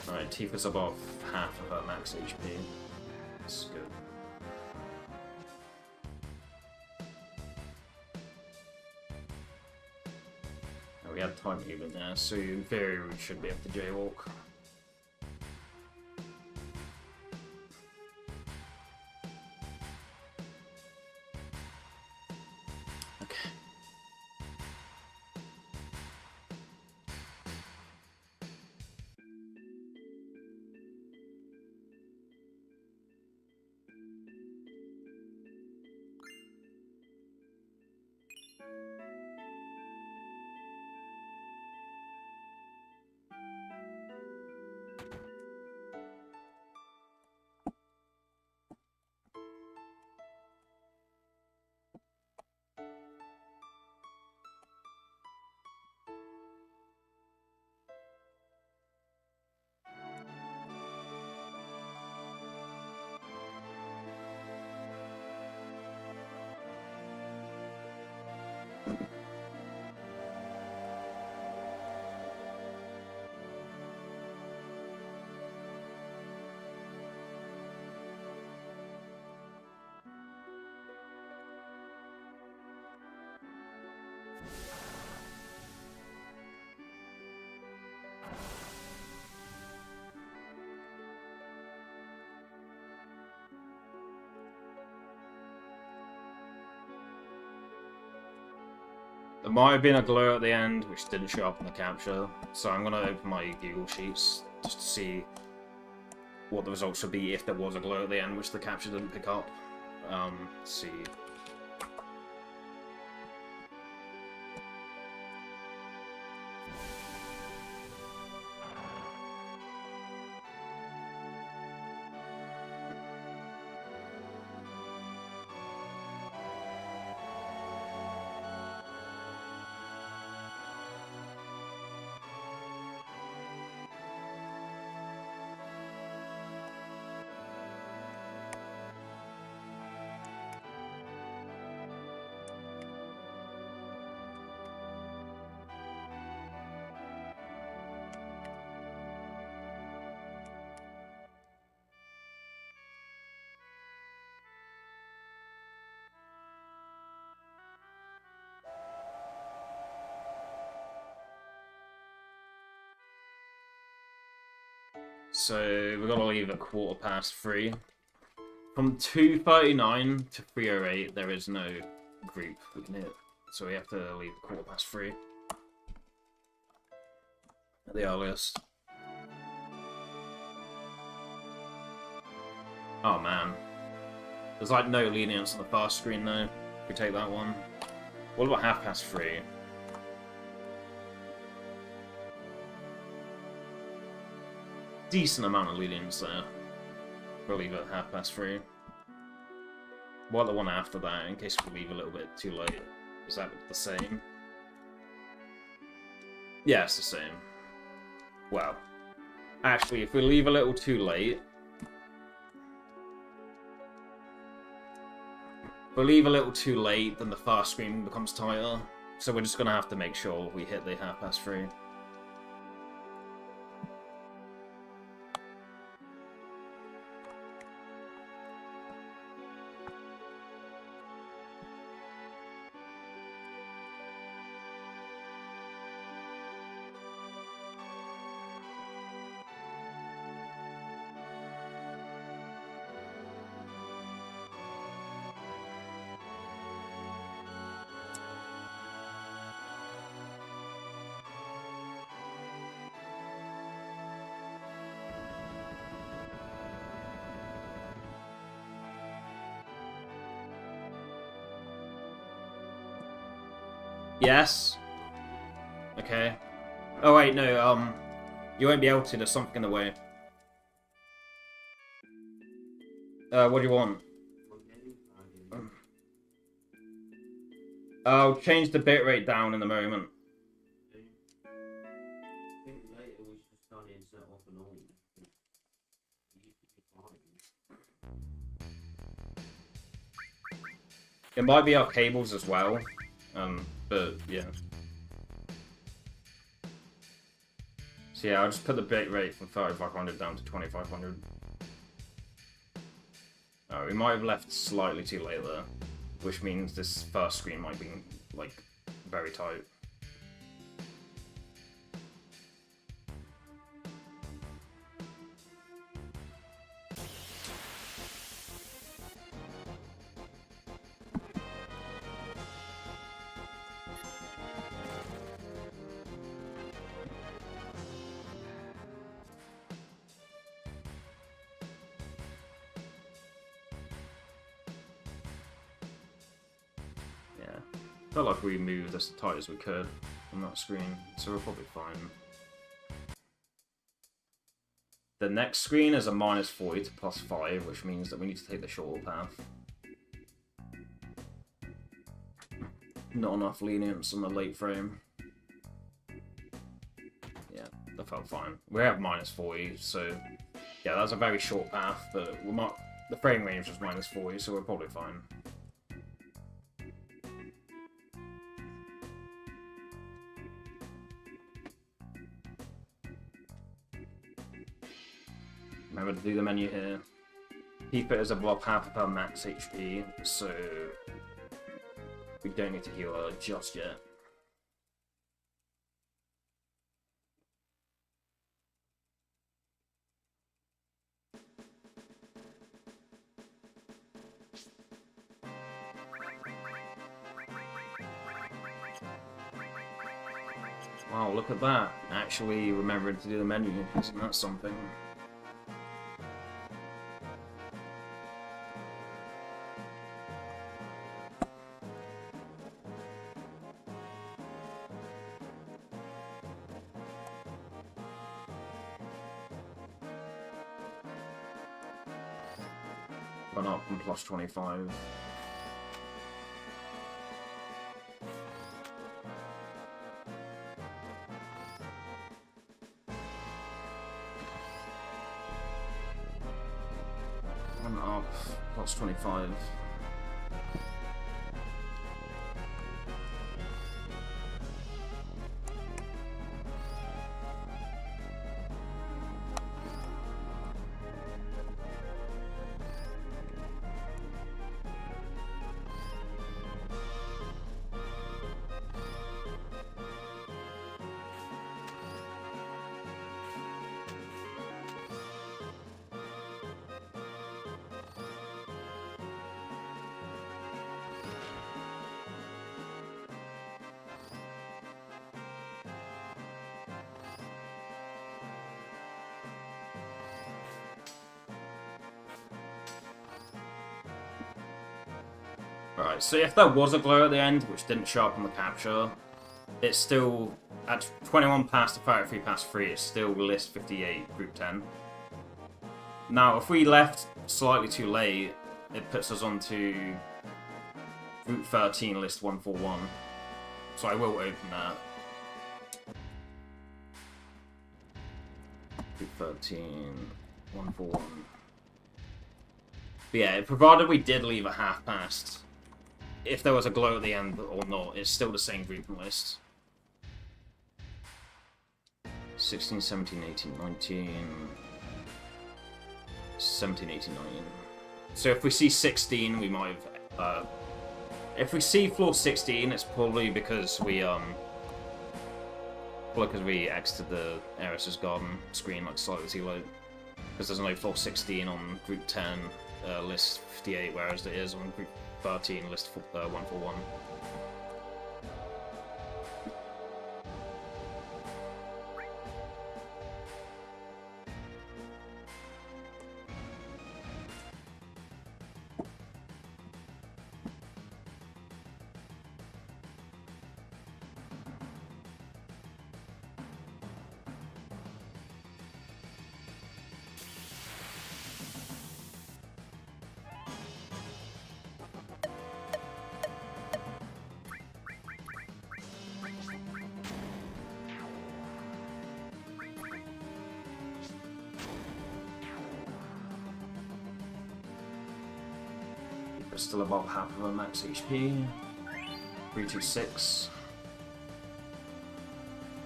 Alright, Tifa's above half of her max HP. That's good. Oh, we had time movement there, so in theory we should be able to jaywalk. Okay. There might have been a glow at the end, which didn't show up in the capture. So I'm going to open my Google Sheets just to see what the results would be if there was a glow at the end, which the capture didn't pick up. Let's see. So we're gonna leave at 3:15. From 2:39 to 3:08, there is no group we can hit, so we have to leave at 3:15 at the earliest. Oh man, there's like no lenience on the fast screen though. If we take that one, what about 3:30? Decent amount of lenience there. We'll leave it at 3:30. What the one after that, in case we leave a little bit too late? Is that the same? Yeah, it's the same. Well, actually, if we leave a little too late... If we leave a little too late, then the fast screen becomes tighter. So we're just going to have to make sure we hit the 3:30. Yes. Okay. Oh wait, no, you won't be able to, there's something in the way. What do you want? I'll change the bitrate down in a moment. It might be our cables as well, but yeah. So yeah, I'll just put the bitrate from 3500 down to 2500. Oh, we might have left slightly too late there, which means this first screen might be, like, very tight. Felt like we moved as tight as we could on that screen, so we're probably fine. The next screen is a -40 to +5, which means that we need to take the shorter path. Not enough lenience on the late frame. Yeah, that felt fine. We have -40, so yeah, that's a very short path, but the frame range was -40, so we're probably fine. Remember to do the menu here. Keep it as a block half of our max HP, so we don't need to heal her just yet. Wow, look at that. Actually remembering to do the menu. Isn't that something? Went up from plus 25. Went up plus 25. Right, so if there was a glow at the end, which didn't show up on the capture, it's still, at 21 past to 33 past 3, it's still list 58, group 10. Now, if we left slightly too late, it puts us onto group 13, list 141. So I will open that. Group 13, 141. But yeah, provided we did leave a half past, if there was a glow at the end or not, it's still the same grouping list. 16, 17, 18, 19... 17, 18, 19. So if we see 16, we might have... if we see floor 16, it's probably because we exited the Eris's Garden screen like slightly too late. Because there's no floor 16 on group 10, list 58, whereas it is on group 13, list 141. We're still above half of our max HP. 326.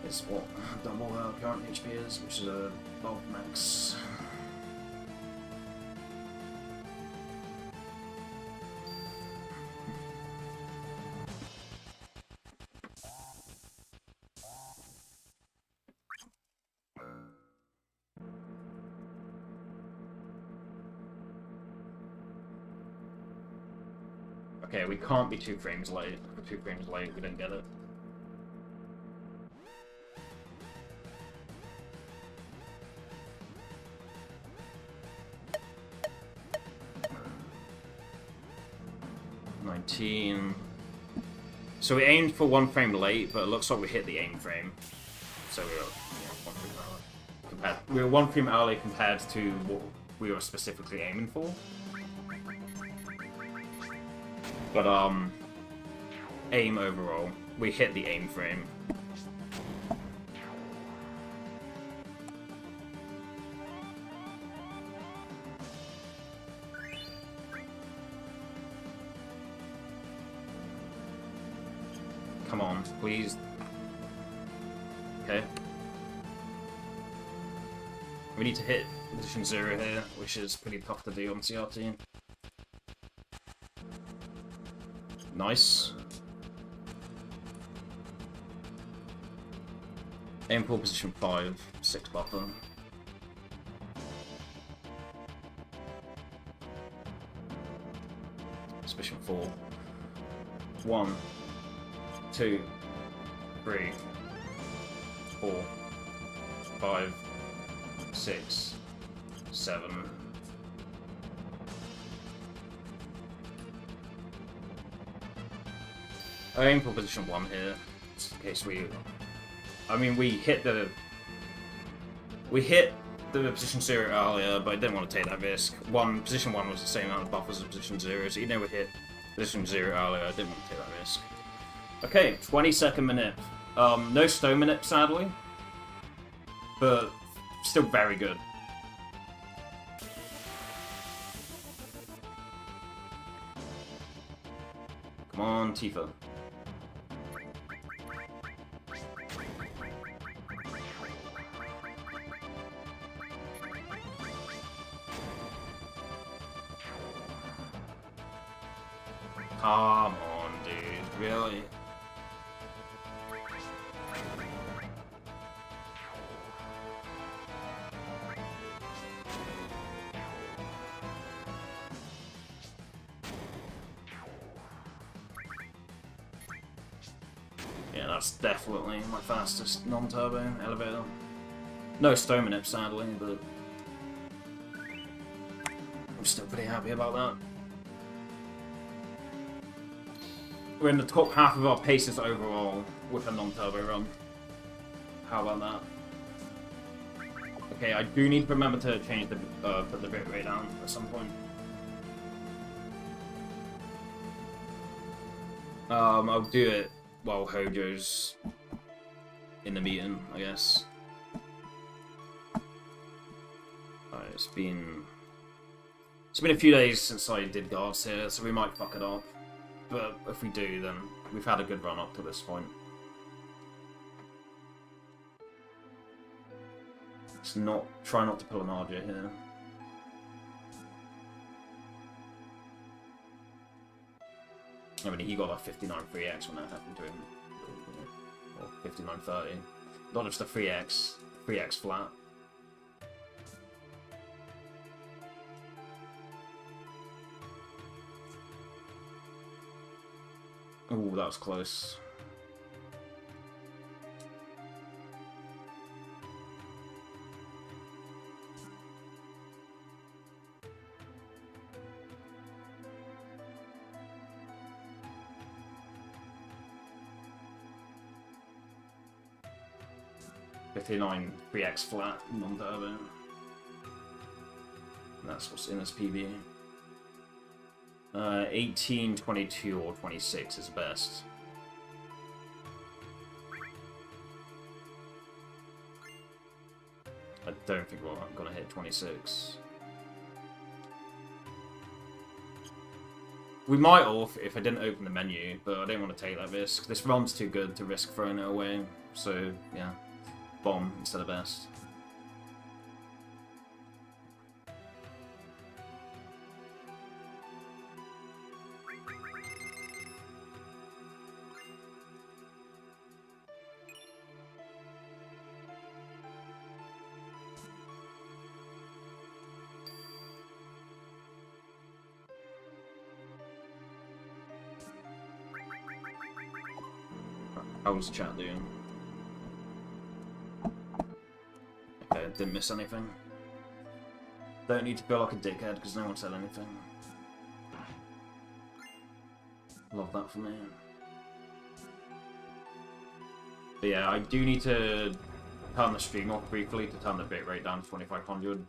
It's what double our current HP is, which is above max. Okay, we can't be 2 frames late. If we're 2 frames late, we didn't get it. So we aimed for 1 frame late, but it looks like we hit the aim frame. So we were 1 frame early. We were 1 frame early compared to what we were specifically aiming for. But aim overall, we hit the aim frame. Come on, please. Okay. We need to hit position 0 here, which is pretty tough to do on CRT. Nice. Aim for position 5, 6 buffer. Position 4. 1, 2, 3. 4, 5, 6, 7. I aim for position 1 here, just in case we... I mean, we hit the position 0 earlier, but I didn't want to take that risk. Position 1 was the same amount of buffers as position 0, so even though we hit position 0 earlier, I didn't want to take that risk. Okay, 22nd minute. No stone minute, sadly, but still very good. Come on, Tifa. Come on, dude. Really? Yeah, that's definitely my fastest non-turbo elevator. No stone minute, sadly, but I'm still pretty happy about that. We're in the top half of our paces overall with a non-turbo run. How about that? Okay, I do need to remember to change the put the bit rate down at some point. I'll do it while Hojo's in the meeting, I guess. Alright, it's been a few days since I did guards here, so we might fuck it up. But if we do, then we've had a good run up to this point. Try not to pull an RJ here. I mean, he got like 59 3x when that happened to him. Or 59.30. Not just a 3x flat. Ooh, that was close. $59 3x flat non-turbo. That's what's in this PB. 18, 22, or 26 is best. I don't think we're gonna hit 26. We might have if I didn't open the menu, but I didn't want to take that risk. This run's too good to risk throwing it away, so yeah, bomb instead of best. How's the chat doing? Okay, didn't miss anything. Don't need to feel like a dickhead because no one said anything. Love that for me. But yeah, I do need to turn the stream off briefly to turn the bitrate down to 2500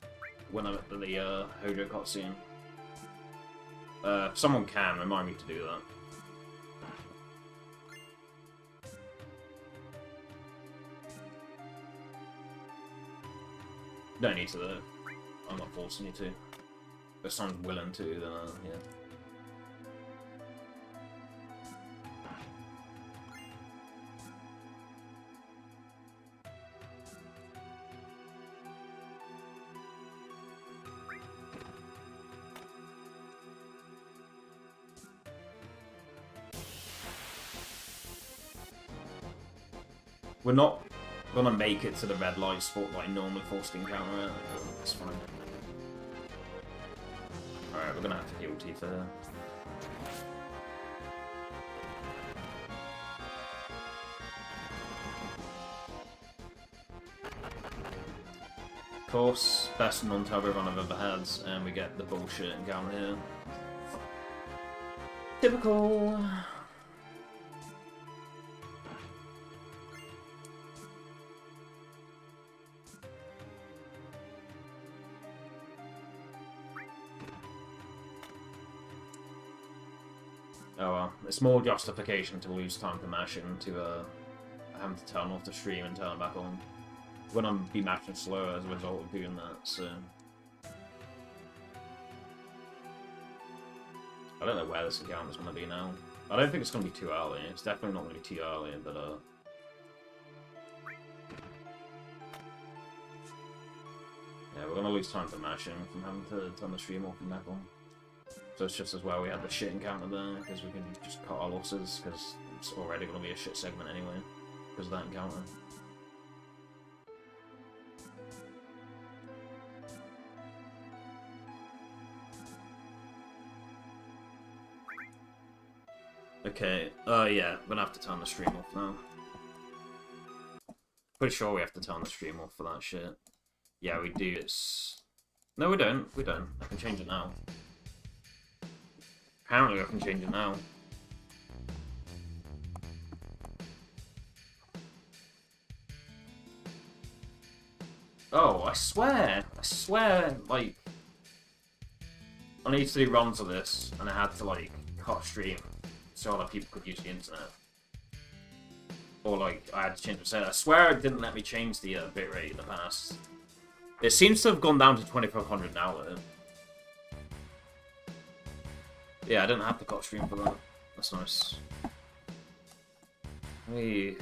when I'm at the Hojo cutscene. If someone can, remind me to do that. Don't need to though. I'm not forcing you to. If someone's willing to, then yeah. We're not gonna make it to the red light spot like normally forced encounter it. That's fine. Alright, we're gonna have to heal Tifa. course, best non-turbo run I've ever had, and we get the bullshit encounter here. Typical. Oh well, it's more justification to lose time to mashing to having to turn off the stream and turn it back on. When I'm be matching slower as a result of doing that, so I don't know where this encounter's gonna be now. I don't think it's gonna be too early. It's definitely not gonna be too early, but yeah, we're gonna lose time to mashing from having to turn the stream off and back on. So it's just as well we had the shit encounter there, because we can just cut our losses, because it's already gonna be a shit segment anyway, because of that encounter. Okay, yeah, I'm gonna have to turn the stream off now. Pretty sure we have to turn the stream off for that shit. Yeah, we do. It's... No, we don't. We don't. I can change it now. Apparently I can change it now. Oh, I swear, like, I need to do runs of this, and I had to, like, cut stream so other people could use the internet. Or, like, I had to change the setting. I swear it didn't let me change the bitrate in the past. It seems to have gone down to 2500 now, though. Yeah, I didn't have to cut stream for that. That's nice. Let me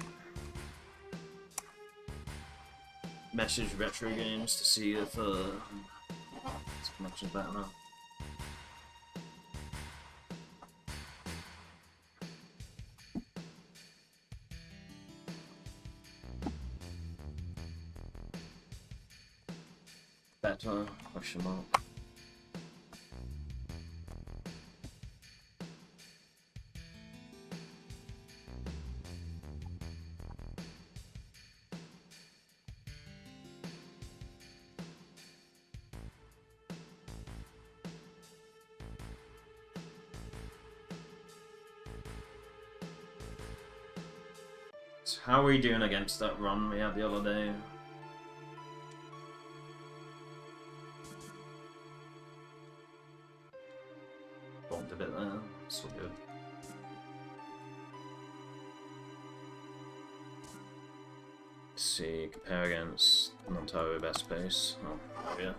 message Retro Games to see if this connection's better now. Better? Question mark. So how are we doing against that run we had the other day? Bumped a bit there, it's all good. Let's see, compare against non-turbo best pace. Oh, yeah.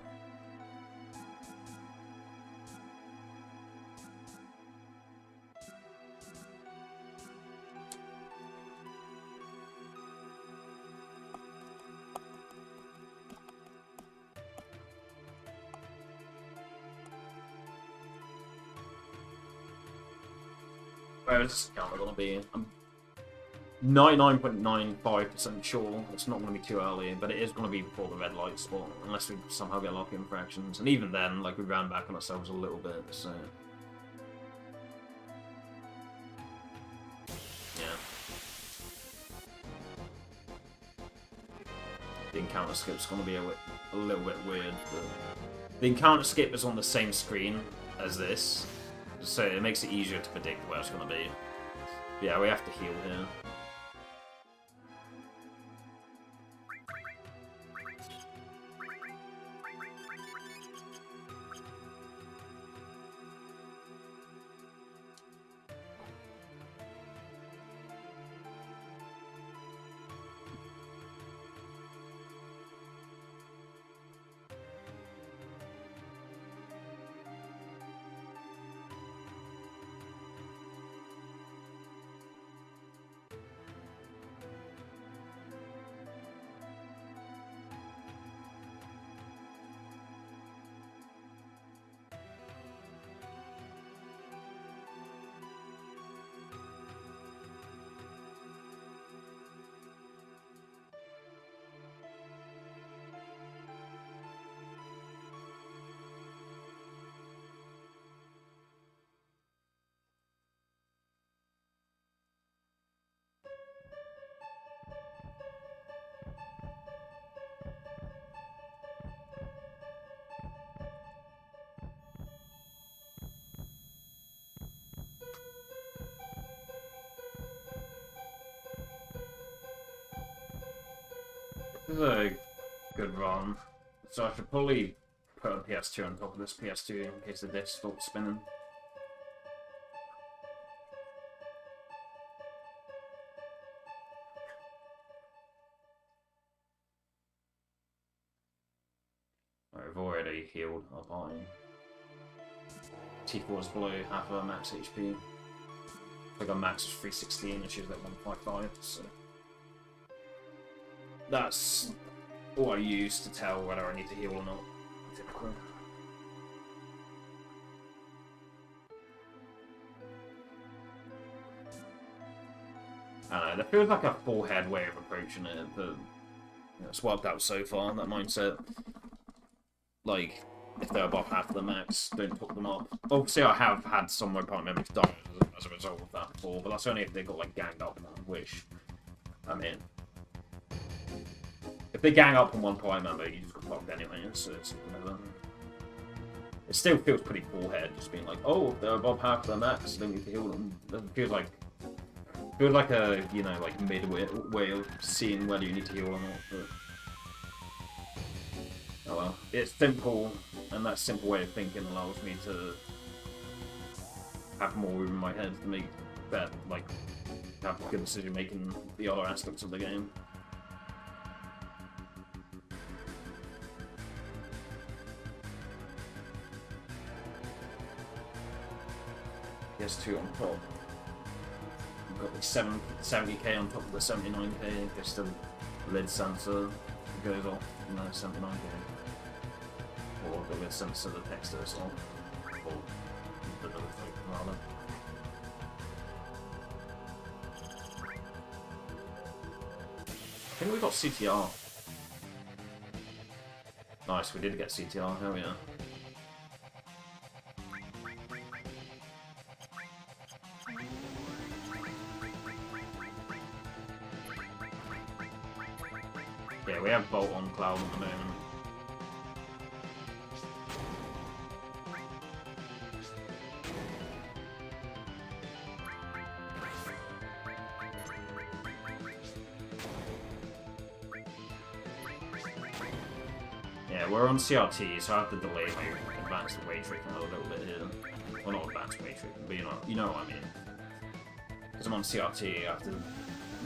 Where is this encounter gonna be? I'm 99.95% sure it's not gonna be too early, but it is gonna be before the red light spot, unless we somehow get lucky in fractions. And even then, like, we ran back on ourselves a little bit, so yeah. The encounter skip's gonna be a little bit weird, but the encounter skip is on the same screen as this, so it makes it easier to predict where it's gonna be. Yeah, we have to heal here. This is a good run. So I should probably put a PS2 on top of this PS2 in case the disc stops spinning. I've already healed our party. T4 is below half of our max HP. I think our max is 316 and she's at 155, so that's all I use to tell whether I need to heal or not, typically. I don't know, there feels like a full head way of approaching it, but you know, it's worked out so far, that mindset. Like, if they're above half the max, don't put them up. Obviously, I have had some of my party members die as a result of that before, but that's only if they got, like, ganged up on, which, I mean, if they gang up on one party member, you just got fucked anyway, so it's whatever. It still feels pretty full head, just being like, oh, they're above half the max, don't need to heal them. It feels like a, you know, like, mid-way of seeing whether you need to heal or not, but... Oh well, it's simple, and that simple way of thinking allows me to have more room in my head to make better, like, have good decision making in the other aspects of the game. PS2 on top. We've got the 70k on top of the 79k, there's still lid sensor goes off in the 79k. Or the lid sensor, the text goes off. Or the other thing, rather. I think we got CTR. Nice, we did get CTR, hell yeah. Yeah, we have Bolt on Cloud at the moment. Yeah, we're on CRT, so I have to delay my advanced weight tracking a little bit here. Well, not advanced weight tracking, but you know what I mean. Because I'm on CRT, I have to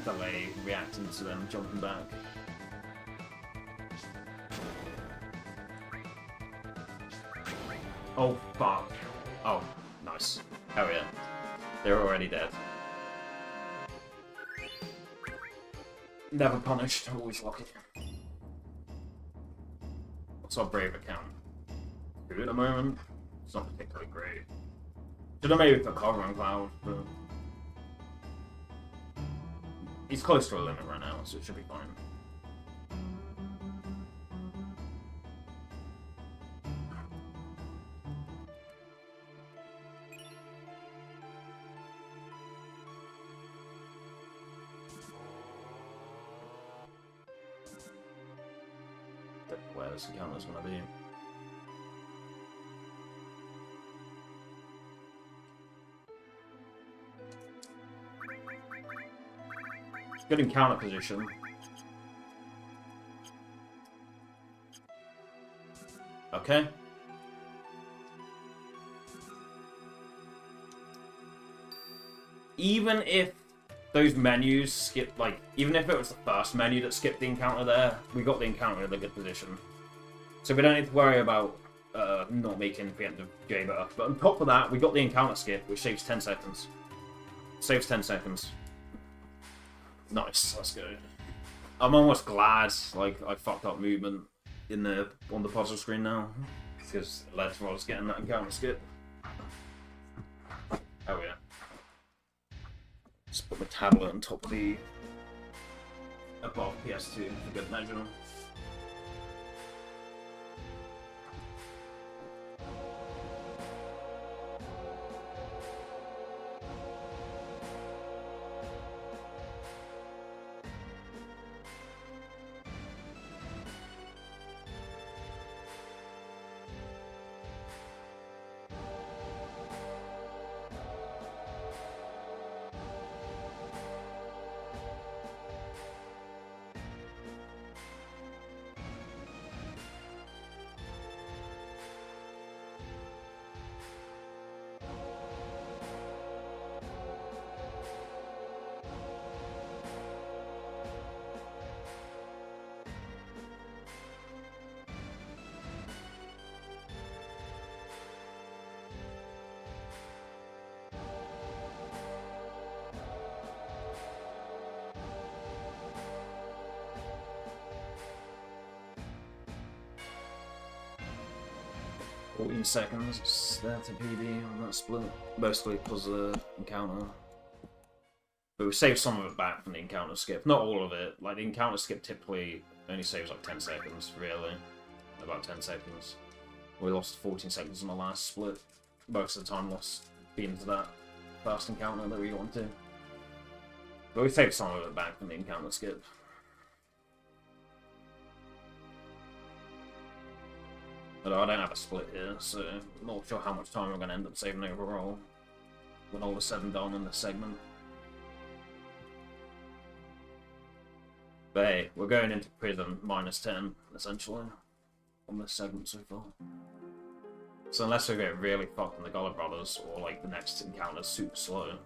delay reacting to them jumping back. Oh, fuck. Oh, nice. Hell yeah. They're already dead. Never punished, always lucky. What's our brave account? Good at the moment. It's not particularly great. Should have made it for cover on Cloud, but he's close to a limit right now, so it should be fine. Where this encounter's gonna be. Good encounter position. Okay. Even if those menus skip, like, even if it was the first menu that skipped the encounter there, we got the encounter in a good position. So we don't need to worry about not making preemptive J-Bar. But on top of that, we got the encounter skip, which saves 10 seconds. Saves 10 seconds. Nice, that's good. I'm almost glad, like, I fucked up movement in on the puzzle screen now. Because it led to us getting that encounter skip. Oh yeah. Just put the tablet on top of the above PS2 for good measure. 14 seconds, it's there to PB on that split. Mostly because of the encounter. But we saved some of it back from the encounter skip. Not all of it. Like, the encounter skip typically only saves like 10 seconds, really. About 10 seconds. We lost 14 seconds on the last split. Most of the time lost being to that first encounter that we wanted to. But we saved some of it back from the encounter skip. Although I don't have a split here, so I'm not sure how much time we're going to end up saving overall when all is said and done in this segment. But hey, we're going into prison -10, essentially, on this segment so far. So unless we get really fucked in the Gullah Brothers, or like the next encounter's super slow.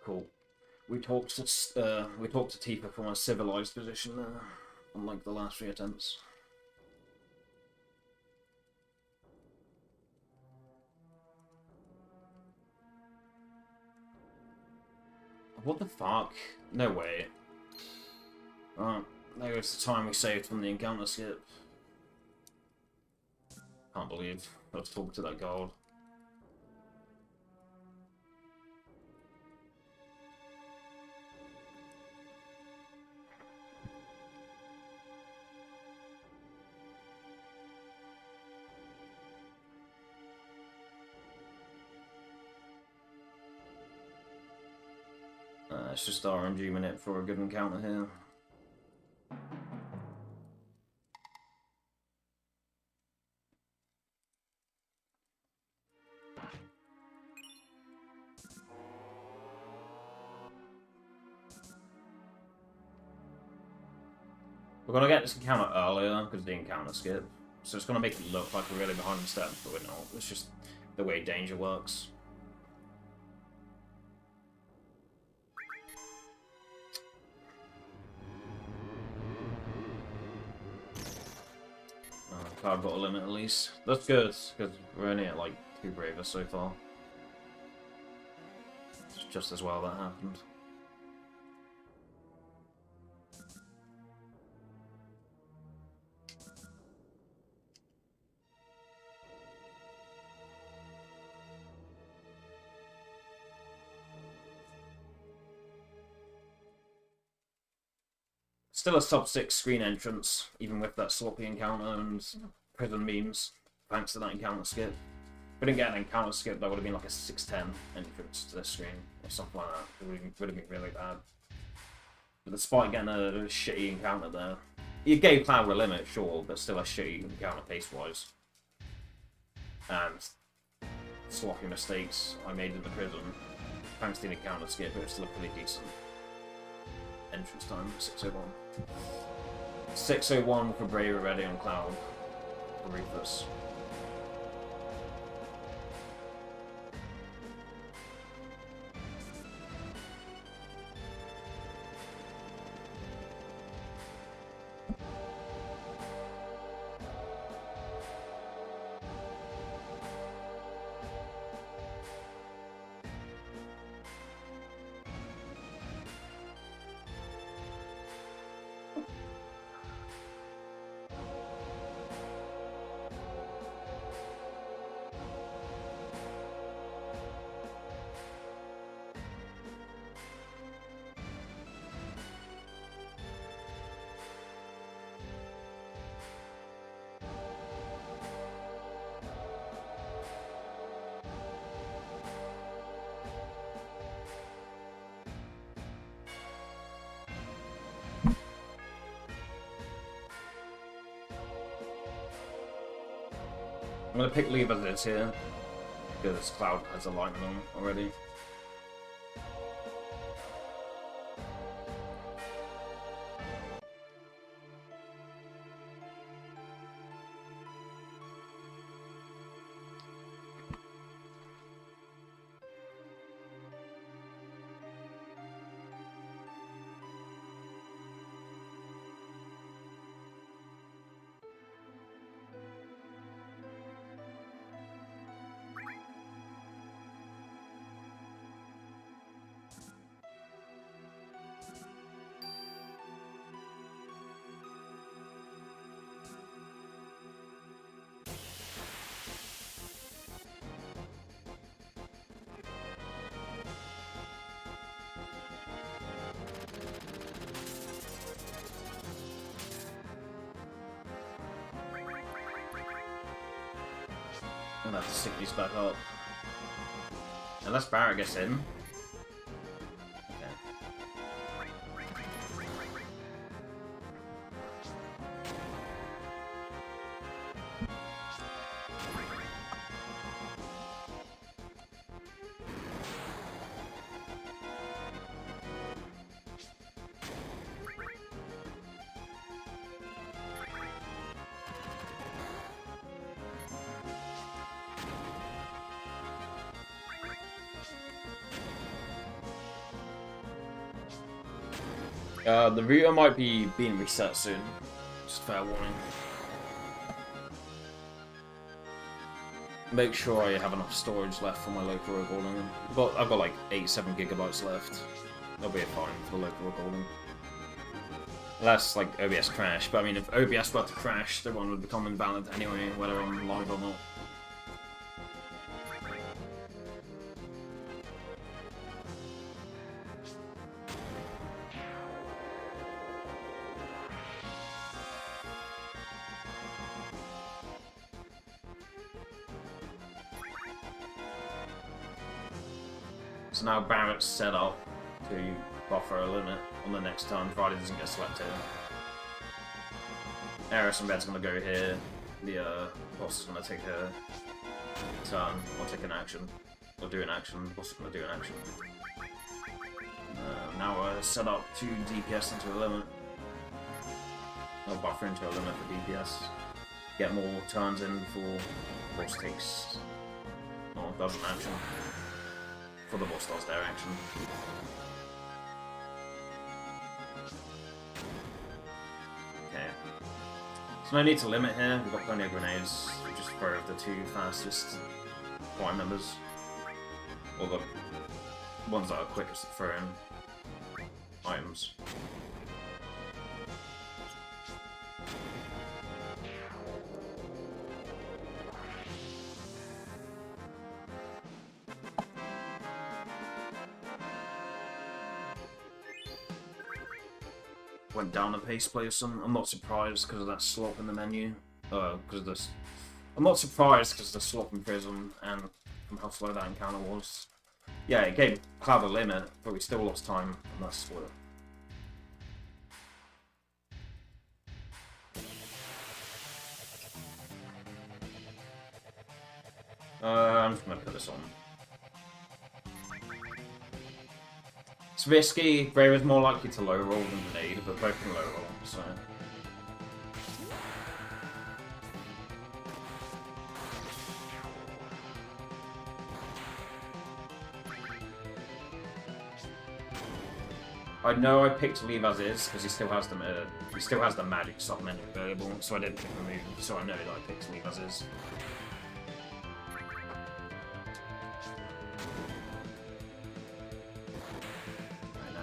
Cool. We talked to Tifa from a civilized position there, unlike the last 3 attempts. What the fuck? No way. There goes the time we saved from the encounter skip. Can't believe I've talked to that god. It's just RNG minute for a good encounter here. We're gonna get this encounter earlier because of the encounter skip, so it's gonna make it look like we're really behind the steps, but we're not. It's just the way danger works. I've got a limit at least. That's good, because we're only at like 2 bravers so far. It's just as well that happened. Still a sub-6 screen entrance, even with that sloppy encounter and prison memes, thanks to that encounter skip. If we didn't get an encounter skip, that would have been like a 610 entrance to this screen, or something like that. It would have been really bad. But despite getting a shitty encounter there, you gave Cloud a limit, sure, but still a shitty encounter pace-wise. And sloppy mistakes I made in the prison, thanks to the encounter skip, it was still a pretty decent entrance time, 601. 601 for Braver ready on Cloud for Rufus. I'm gonna pick leave as it is here, because Cloud has a lightning on already. I'm gonna have to stick these back up. Unless Barrett gets in. Okay. The router might be being reset soon. Just fair warning. Make sure I have enough storage left for my local recording. I've got like 7 gigabytes left. That'll be fine for local recording. Unless like OBS crash, but I mean if OBS were to crash, the one would become invalid anyway, whether I'm live or not. So now Barrett's set up to buffer a limit on the next turn, provided it doesn't get selected. Eris and Bed's gonna go here. The boss is gonna take a turn, or take an action, or do an action. The boss is gonna do an action. Now we're set up to DPS into a limit. Or buffer into a limit for DPS. Get more turns in before the boss takes, or does an action. For the boss does their action. Okay. So no need to limit here, we've got plenty of grenades. We just throw the 2 fastest prime members. Or the ones that are quickest to throw in items. Went down a pace placement. I'm not surprised because of that slop in the menu. I'm not surprised because of the slop in Prism and from how slow that encounter was. Yeah, it gave Cloud a limit, but we still lost time, and that's what. I'm just gonna put this on. It's risky. Brave is more likely to low roll than Grenade, but both can low roll, so. I know I picked Leave As Is because he still has the magic sub menu available, so I didn't pick Remove, so I know that I picked Leave As Is.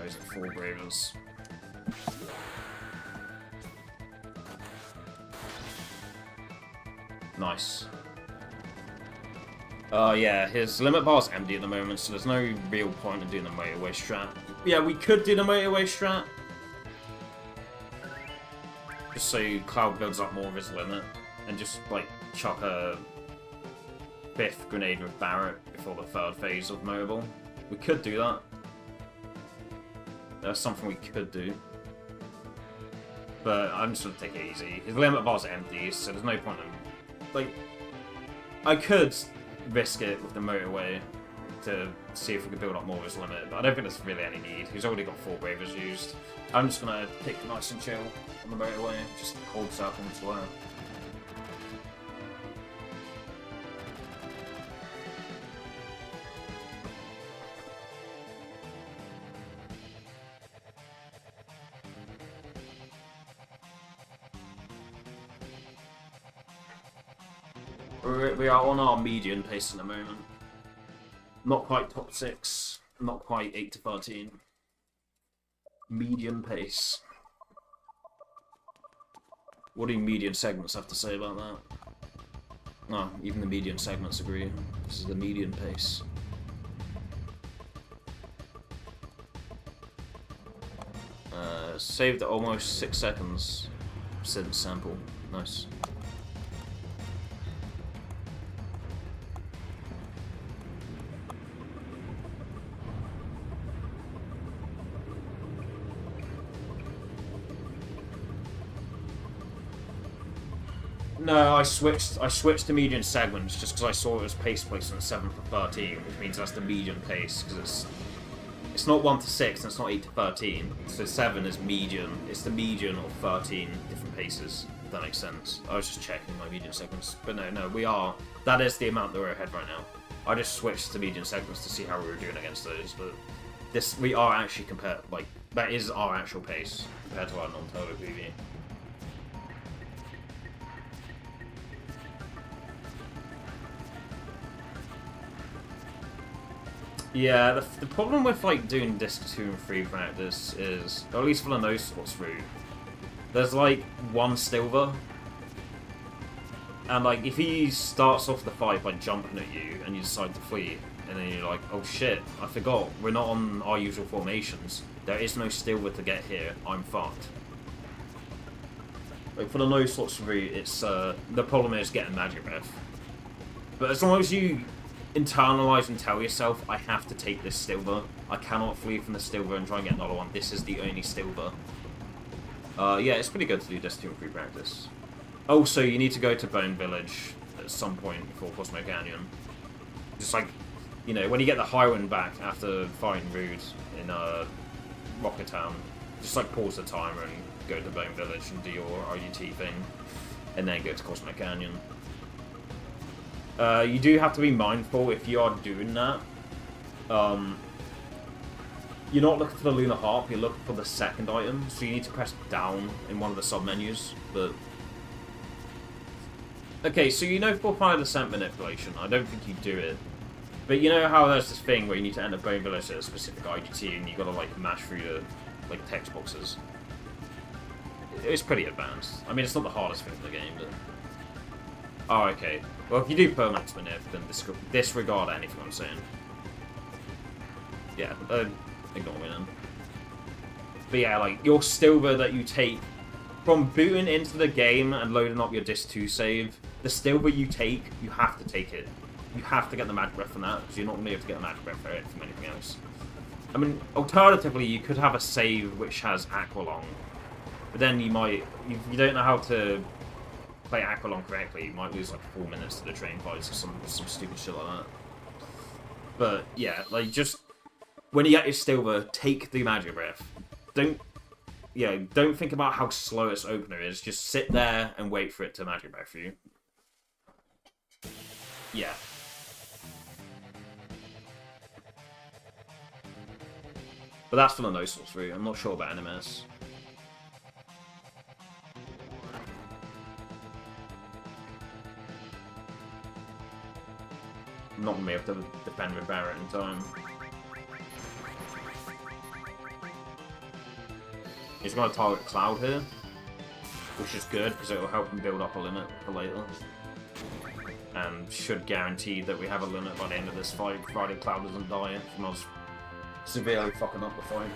He's at 4 Bravers. Nice. Yeah, his limit bar's empty at the moment, so there's no real point in doing the motorway strat. Yeah, we could do the motorway strat. Just so Cloud builds up more of his limit, and just, like, chuck a 5th grenade with Barrett before the 3rd phase of mobile. We could do that. That's something we could do. But I'm just gonna take it easy. His limit bar's empty, so there's no point in... Like... I could risk it with the motorway to see if we could build up more of his limit, but I don't think there's really any need. He's already got 4 Bravers used. I'm just gonna take it nice and chill on the motorway, just hold circle and swear. We are on our median pace at the moment. Not quite top 6, not quite 8 to 13. Median pace. What do median segments have to say about that? No, even the median segments agree. This is the median pace. Saved at almost 6 seconds since sample. Nice. No, I switched to median segments just because I saw it was pace placement 7 for 13, which means that's the median pace, because it's not 1 to 6 and it's not 8 to 13. So 7 is median. It's the median of 13 different paces, if that makes sense. I was just checking my median segments. But no, we are. That is the amount that we're ahead right now. I just switched to median segments to see how we were doing against those, but we are actually that is our actual pace compared to our non-turbo PV. Yeah, the problem with doing disc 2 and 3 practice is, or at least for the no spots route, there's 1 silver, and if he starts off the fight by jumping at you and you decide to flee, and then you're like, oh shit, I forgot, we're not on our usual formations, there is no silver to get here, I'm fucked. For the no slots route, it's the problem is getting magic breath, but as long as you internalize and tell yourself, I have to take this silver. I cannot flee from the silver and try and get another one. This is the only silver. Yeah, it's pretty good to do this 2 and 3 practice. Also, you need to go to Bone Village at some point before Cosmo Canyon. Just when you get the Highwind back after fighting Rude in Rocket Town, just pause the timer and go to Bone Village and do your RUT thing, and then go to Cosmo Canyon. You do have to be mindful if you are doing that. You're not looking for the Lunar Harp, you're looking for the second item, so you need to press down in one of the sub-menus, but... Okay, so for Final Descent manipulation, I don't think you do it, but you know how there's this thing where you need to enter Bone Village at a specific IGT and you gotta mash through the text boxes? It's pretty advanced. I mean, it's not the hardest thing in the game, but... Oh, okay. Well, if you do permanent manip, then disregard anything I'm saying. Yeah, ignore me then. But yeah, your silver that you take from booting into the game and loading up your disc 2 save, the silver you take, you have to take it. You have to get the magic breath from that, because you're not going to be able to get the magic breath from anything else. I mean, alternatively, you could have a save which has Aqualung, but then you you don't know how to play Aqualung correctly, you might lose 4 minutes to the train fights or some stupid shit like that. But yeah, just when you get your silver, take the magic breath. Don't think about how slow its opener is. Just sit there and wait for it to magic breath for you. Yeah. But that's for the no source route. I'm not sure about NMS. I'm not going to be able to defend with Barret in time. He's going to target Cloud here, which is good because it will help him build up a limit for later. And should guarantee that we have a limit by the end of this fight, provided Cloud doesn't die from us severely fucking up the fight.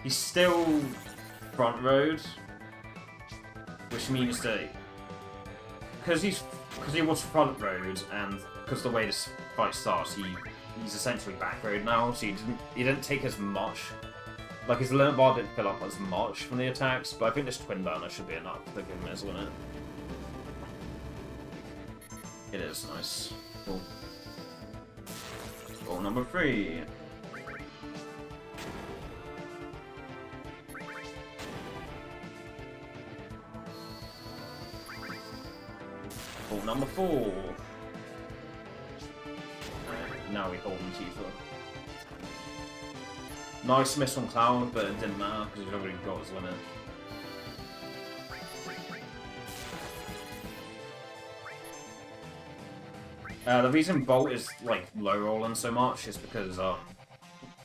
He's still front road, which means that because he was front road and because the way this fight starts, he's essentially backroad now, so he didn't take as much. Like, his limit bar didn't fill up as much from the attacks, but I think this twin burner should be enough to give him his limit. It is nice. Cool. Goal number 3. Goal number 4. Now we hold him Tifa. Nice miss on Cloud, but it didn't matter because he's already got his limit. The reason Bolt is like low rolling so much is because I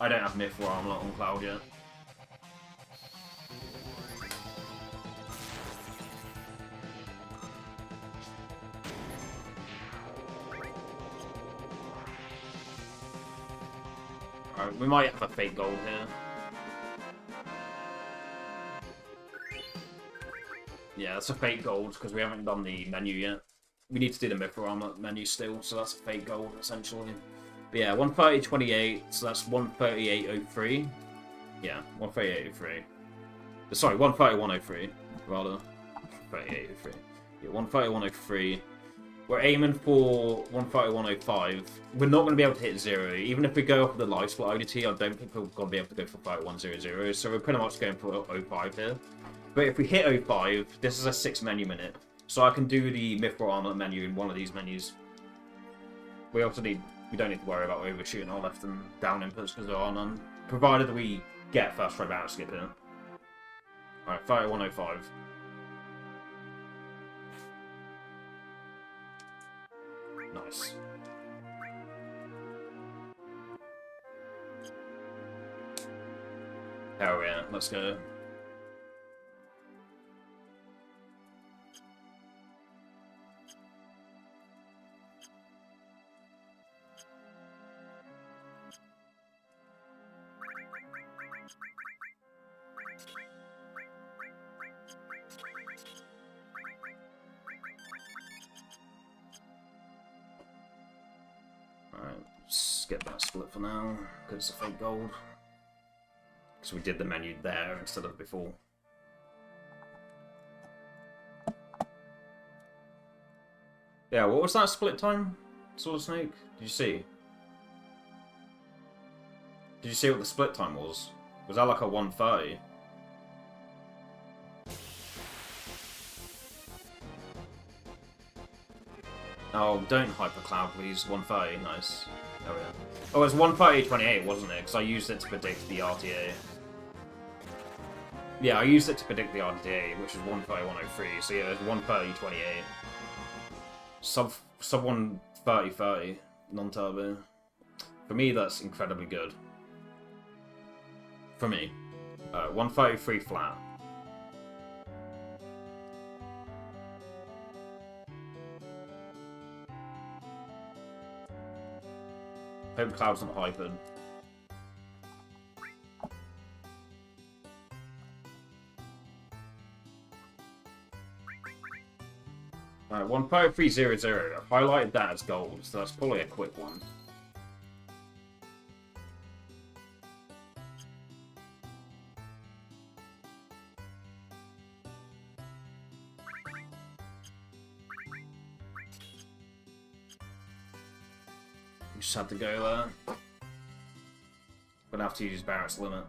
don't have Mithril Armlet on Cloud yet. Alright, we might have a fake gold here. Yeah, that's a fake gold because we haven't done the menu yet. We need to do the Mithril Armlet menu still, so that's a fake gold, essentially. But yeah, 130.28, so that's 138.03. Yeah, 138.03. Sorry, 131.03, rather. 138.03. Yeah, 131.03. We're aiming for 131.05. We're not going to be able to hit 0. Even if we go off the life split IDT, I don't think we're going to be able to go for 3100, so we're pretty much going for 05 here. But if we hit 05, this is a 6 menu minute. So I can do the Mithril Armlet menu in one of these menus. We don't need to worry about overshooting our left and down inputs because there are none. Provided we get first try battle skip here. Alright, 3105. Nice. Hell yeah, let's go. Skip that split for now, because it's a fake gold. Because we did the menu there instead of before. Yeah, what was that split time, Sword Snake? Did you see? Did you see what the split time was? Was that like a 130? Oh, don't hyper cloud, please. 130, nice. Oh yeah. Oh, it was 130.28, wasn't it? Because I used it to predict the RTA. Yeah, I used it to predict the RTA, which is 130.103. So yeah, it was 130.28. Sub 130.30 non-turbo. For me, that's incredibly good. For me, 133 flat. Hope Cloud's not hypered. Alright, 15300. I've highlighted that as gold, so that's probably a quick one. Just had to go there. Gonna have to use Barrett's limit.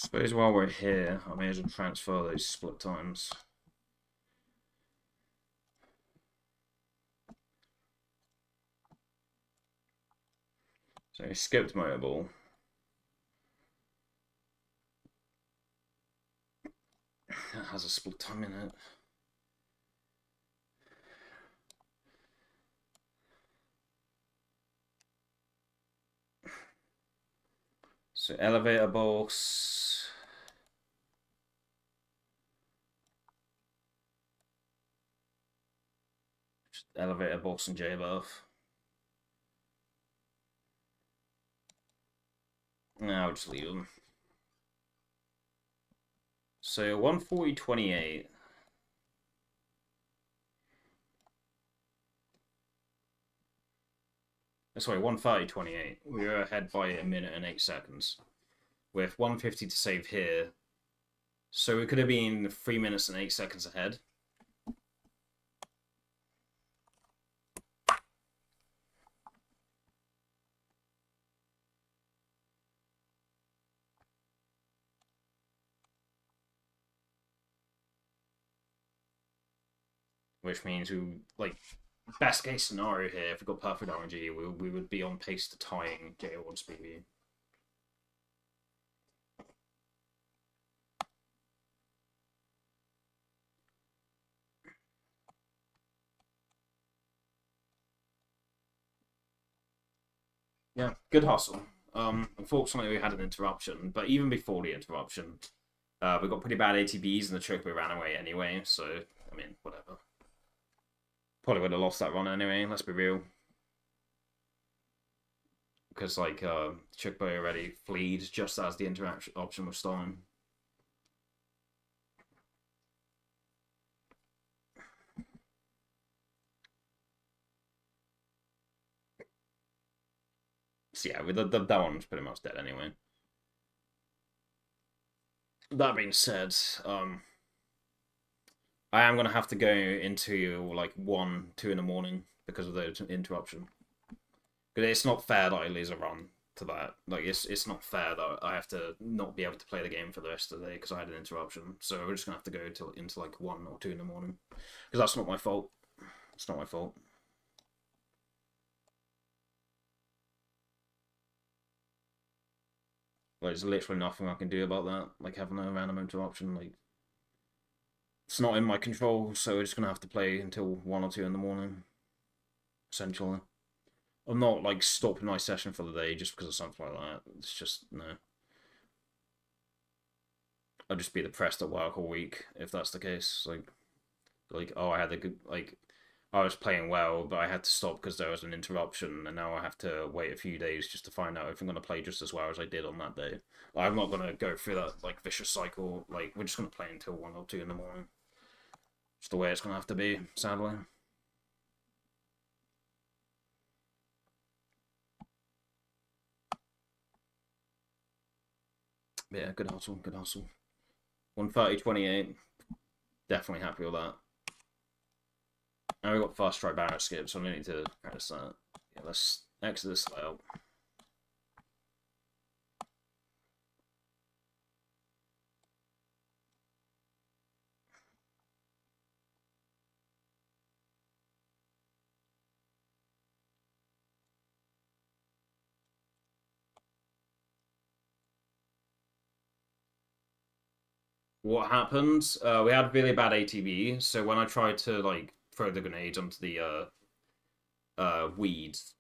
Suppose while we're here, I may as well transfer those split times. So skipped mobile. That has a split time in it. So elevator boss. Elevator boss and J-Buff. No, I'll just leave them. So 140.28. Sorry, 130.28. We were ahead by a minute and 8 seconds. With 150 to save here. So we could have been 3 minutes and 8 seconds ahead. Which means we, like, best case scenario here, if we got perfect RNG, we would be on pace to tying J1's PB. Yeah, good hustle. Unfortunately, we had an interruption, but even before the interruption, we got pretty bad ATBs and the chocobo ran away anyway, so, I mean, whatever. Probably would have lost that run anyway, let's be real. Because, like, chocobo already fleed just as the interaction option was starting. So yeah, that one's pretty much dead anyway. That being said, I am gonna have to go into like 1, 2 in the morning because of the interruption. Because it's not fair that I lose a run to that. Like it's not fair that I have to not be able to play the game for the rest of the day because I had an interruption. So we're just gonna have to go into like 1 or 2 in the morning because that's not my fault. It's not my fault. Like, there's literally nothing I can do about that. Like having a random interruption, like it's not in my control. So we're just gonna have to play until 1 or 2 in the morning. Essentially, I'm not like stopping my session for the day just because of something like that. It's just no. I'd just be depressed at work all week if that's the case. Like oh, I had a good like I was playing well, but I had to stop because there was an interruption, and now I have to wait a few days just to find out if I'm going to play just as well as I did on that day. Like, I'm not going to go through that like vicious cycle. Like we're just going to play until 1 or 2 in the morning. It's the way it's going to have to be, sadly. But yeah, good hustle, good hustle. 130.28. Definitely happy with that. And we got fast strike barrel skip, so I don't need to practice that. Yeah, let's exit this layout. What happened? We had really bad ATB, so when I tried to like throw the grenades onto the weeds,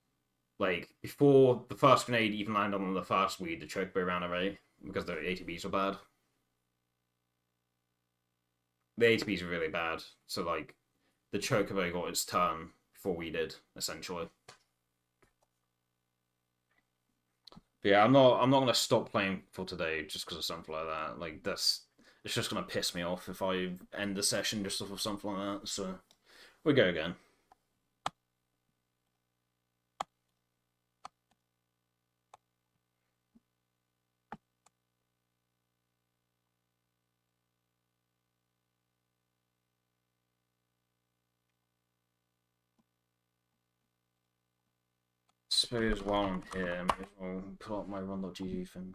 like before the first grenade even landed on the first weed, the chocobo ran away because the ATBs were bad. The ATBs were really bad, so like the chocobo got its turn before we did, essentially. But yeah, I'm not gonna stop playing for today just because of something like that. Like it's just gonna piss me off if I end the session just off of something like that. So we go again. Suppose while I'm here, maybe I'll pull up my run.gg thing.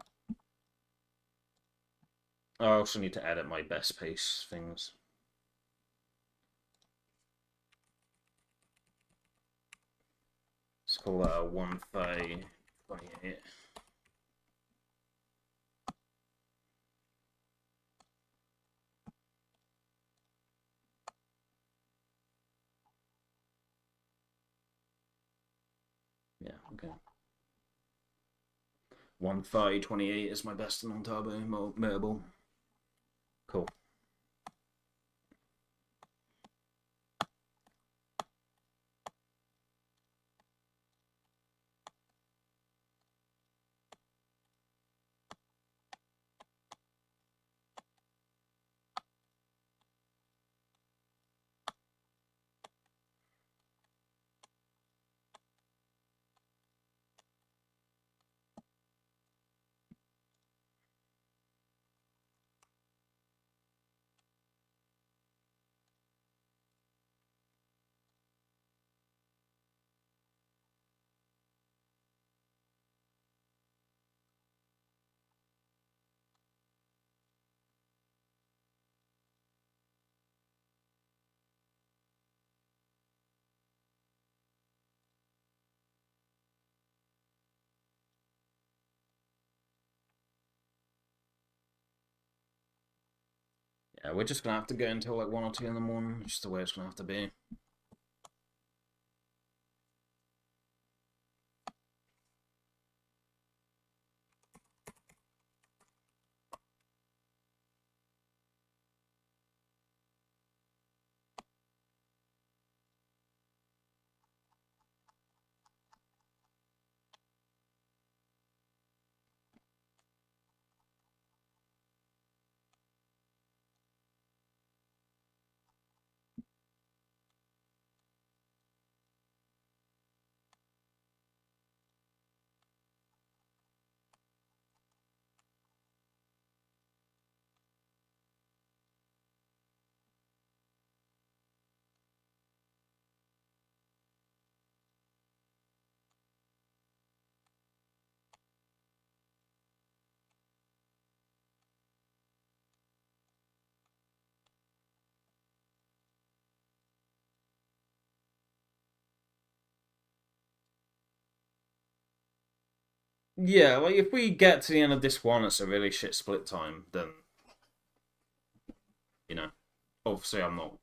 I also need to edit my best pace things. Let's call that a 1:28. Yeah, okay. 1:28 is my best non-turbo mobile. Cool. Yeah, we're just gonna have to go until like 1 or 2 in the morning. Just the way it's gonna have to be. Yeah, like if we get to the end of this one, it's a really shit split time, then you know, obviously I'm not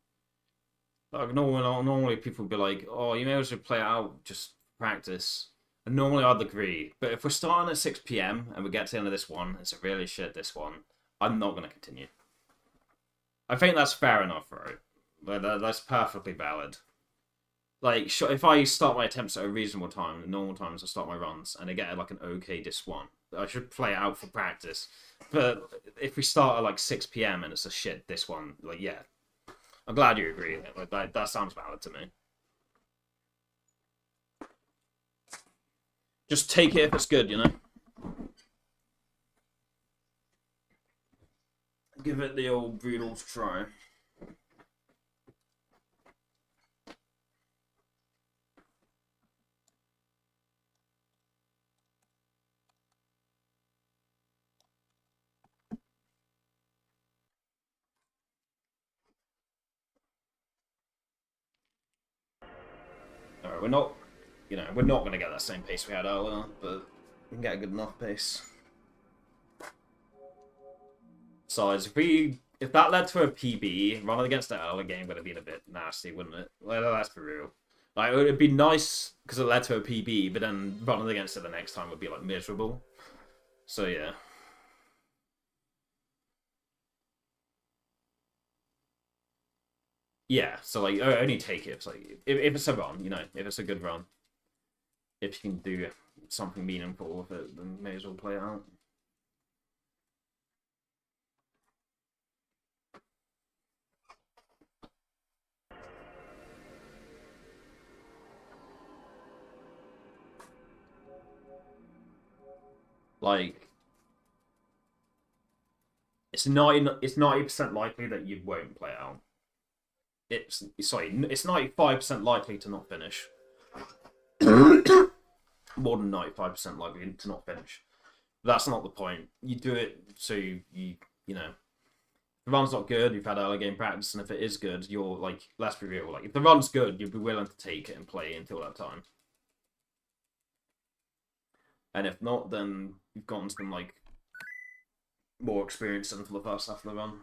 like normally people would be like, oh, you may as well play it out, just practice. And normally I'd agree. But if we're starting at 6 PM and we get to the end of this one, it's a really shit this one, I'm not gonna continue. I think that's fair enough, right? That's perfectly valid. Like, if I start my attempts at a reasonable time, the normal times I start my runs, and I get like an okay disc one, I should play it out for practice. But if we start at like 6 PM and it's a shit this one, like, yeah, I'm glad you agree. Like, that sounds valid to me. Just take it if it's good, you know? Give it the old brutal try. Alright, we're not going to get that same pace we had earlier, but we can get a good enough pace. Besides, if that led to a PB, running against the early game would have been a bit nasty, wouldn't it? Well, let's be real. Like, it would be nice because it led to a PB, but then running against it the next time would be like miserable. So yeah. Yeah, so like only take it if it's a run, you know, if it's a good run. If you can do something meaningful with it, then may as well play it out. Like, it's 90% likely that you won't play it out. It's 95% likely to not finish. More than 95% likely to not finish. That's not the point. You do it so you know, the run's not good, you've had early game practice, and if it is good, you're like, let's be real, like if the run's good, you'd be willing to take it and play until that time. And if not, then you've gotten some like more experience than for the first half of the run.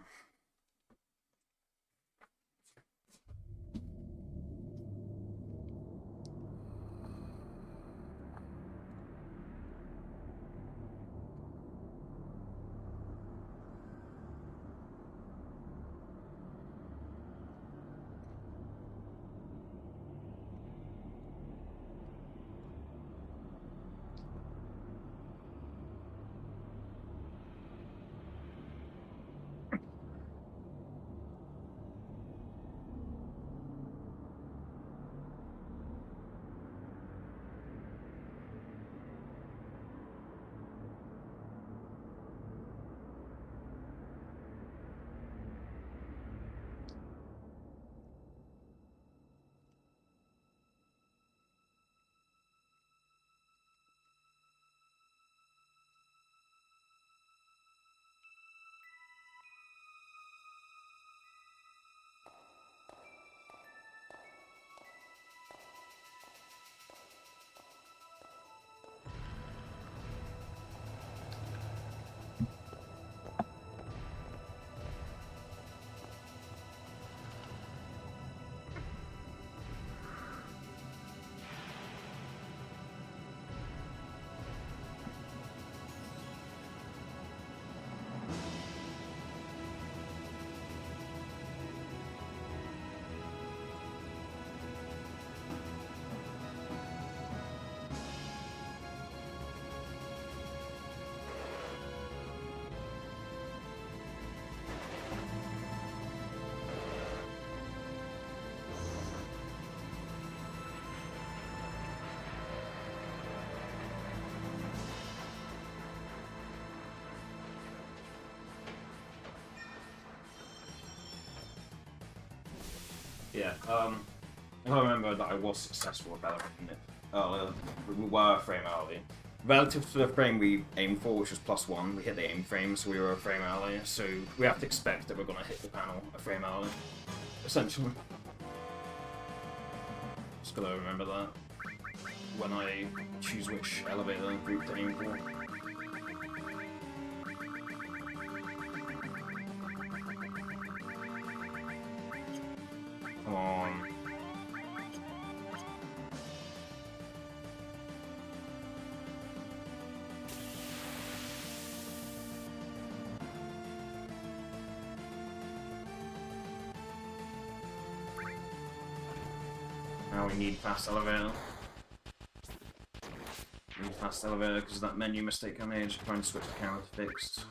Yeah, I remember that I was successful at elevating it earlier. We were a frame early. Relative to the frame we aimed for, which was +1, we hit the aim frame, so we were a frame early. So we have to expect that we're going to hit the panel a frame early, essentially. Just gotta remember that when I choose which elevator group to aim for. Come on. Now we need fast elevator. We need fast elevator because of that menu mistake I made trying to switch the camera to fixed.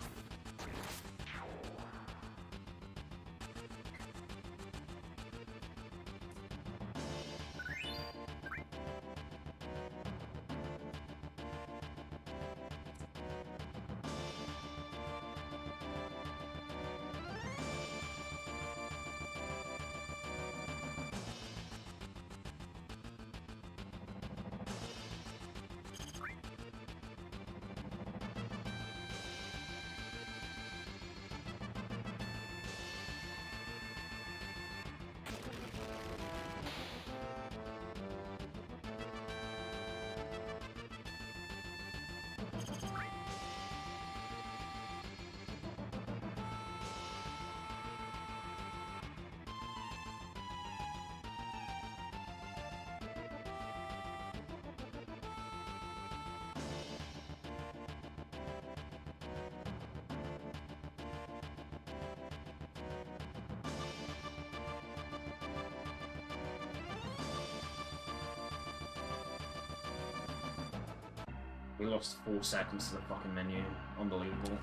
We lost 4 seconds to the fucking menu. Unbelievable.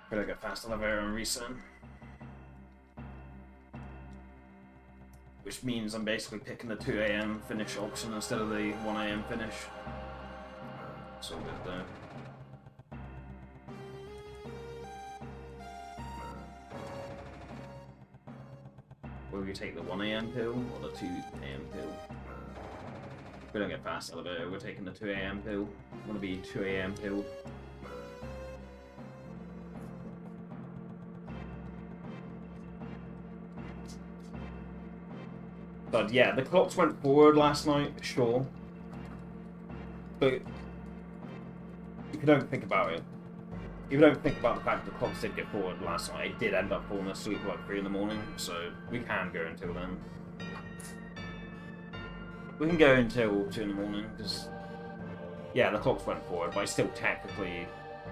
Better get fast elevator and reset. Which means I'm basically picking the 2 AM finish option instead of the 1 AM finish. It's all good though. Will we take the 1 AM pill or the 2 AM pill? We don't get fast elevator, we're taking the 2 AM pill. It's gonna be 2 AM pill. But yeah, the clocks went forward last night, sure. But if you don't think about it, if you don't think about the fact that the clocks did get forward last night, it did end up falling asleep at like 3 in the morning, so we can go until then. We can go until 2 in the morning, because, yeah, the clocks went forward, but I still technically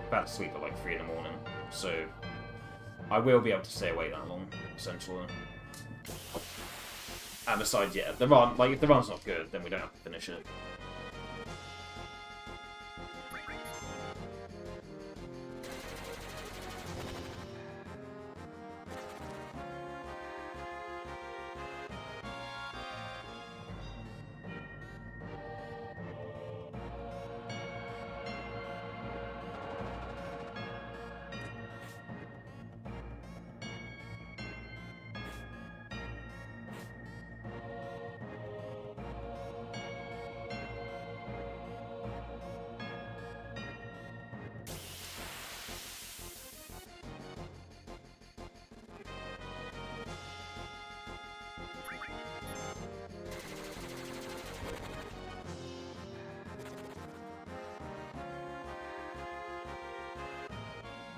about to sleep at like 3 in the morning, so I will be able to stay awake that long, essentially. And besides, yeah, the run, like, if the run's not good, then we don't have to finish it.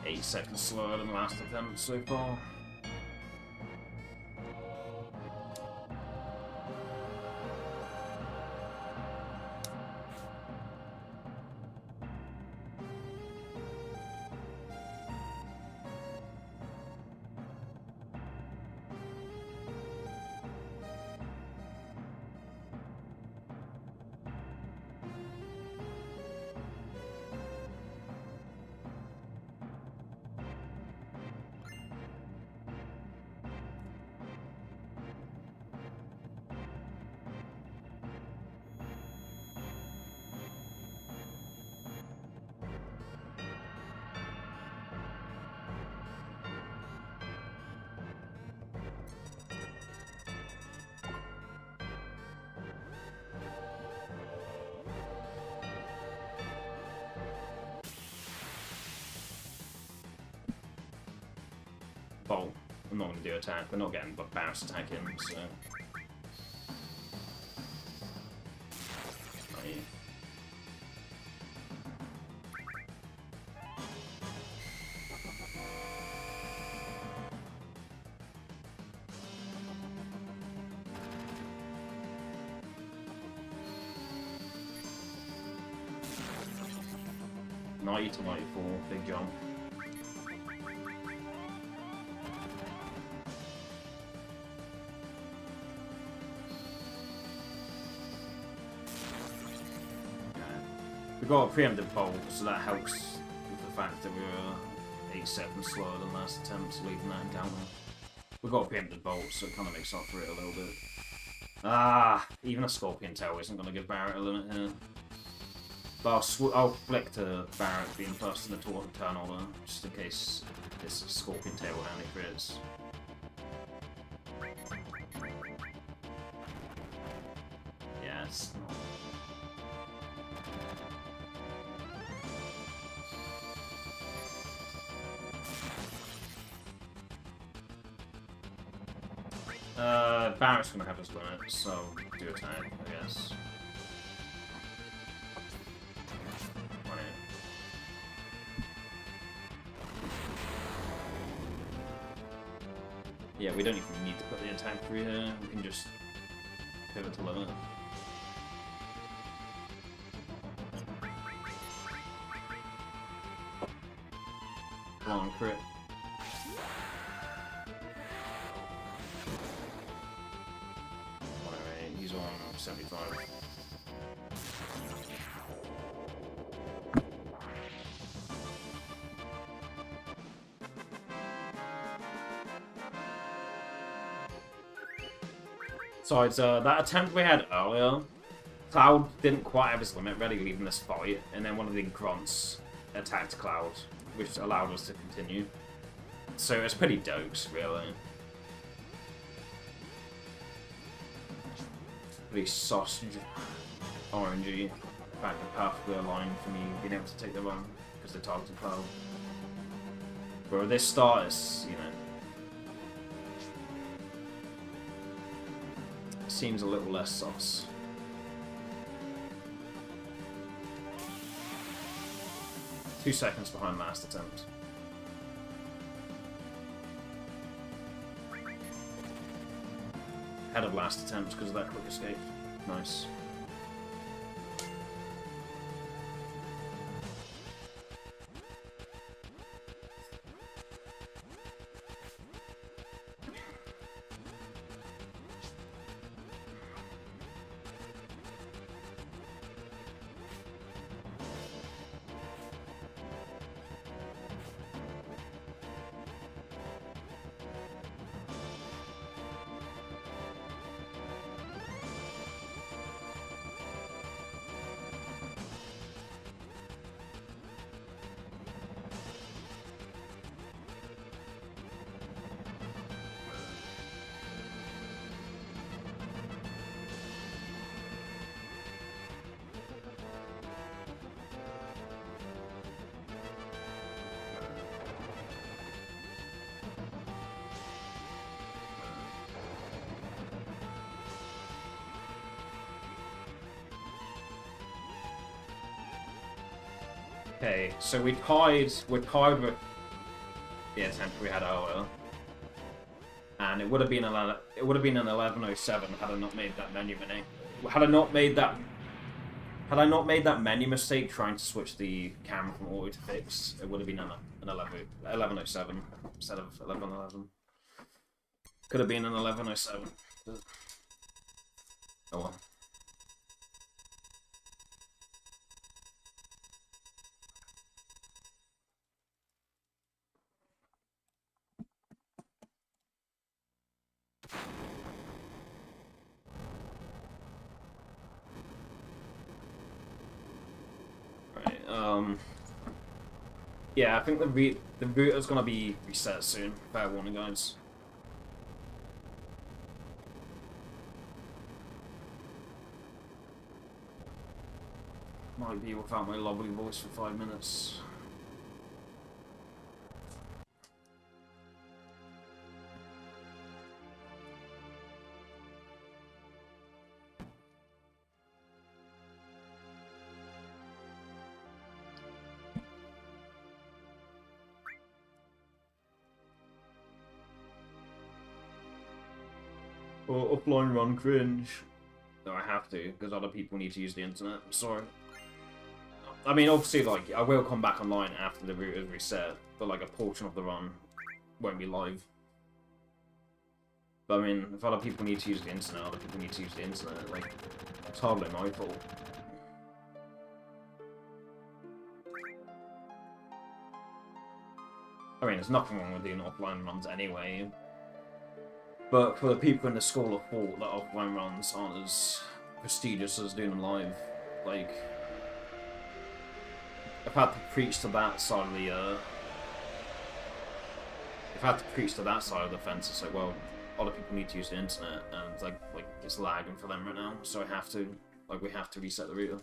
Eight seconds slower than the last attempt so far. Bolt. I'm not going to do attack. We're not getting bounce attack in, so. Right. '90 to 94, big jump. We got a preemptive bolt, so that helps with the fact that we were 8 seconds slower than last attempt, leaving that encounter. We got a preemptive bolt, so it kind of makes up for it a little bit. Ah, even a Scorpion Tail isn't going to give Barrett a limit here. But I'll flick to Barrett being first in the turn order, just in case this Scorpion Tail only crits. Yeah, it's not... Barrett's gonna have his limit, so do attack, I guess. Right. Yeah, we don't even need to put the attack through here, we can just pivot to limit. Long crit. He's on 75. Besides, that attempt we had earlier, Cloud didn't quite have his limit ready leaving this fight, and then one of the grunts attacked Cloud, which allowed us to continue. So it's pretty dopes, really. Pretty sausage, orangey. In fact, the perfectly aligned for me being able to take the run because the targeted Cloud. But with this start, it's, you know, seems a little less sus. Two seconds behind last attempt. Ahead of last attempt because of that quick escape. Nice. Okay, so we're tied with the attempt we had earlier, and it would have been an 1107 had I not made that menu mistake. Had I not made that menu mistake trying to switch the camera from auto to fixed, it would have been an 1107 instead of 1111. Could have been an 1107. But... oh well. Yeah, I think the router's gonna be reset soon. Fair warning, guys. Might be without my lovely voice for 5 minutes. Or offline run cringe. No, I have to, because other people need to use the internet. I'm sorry. I mean, obviously, like, I will come back online after the route is reset, but, like, a portion of the run won't be live. But, I mean, if other people need to use the internet, other people need to use the internet. Like, it's hardly my fault. I mean, there's nothing wrong with doing offline runs anyway. But for the people in the school of thought that offline runs aren't as prestigious as doing them live, like, I've had to preach to that side of the, I've had to preach to that side of the fence. It's like, well, other people need to use the internet, and like it's lagging for them right now, so I have to, like, we have to reset the router.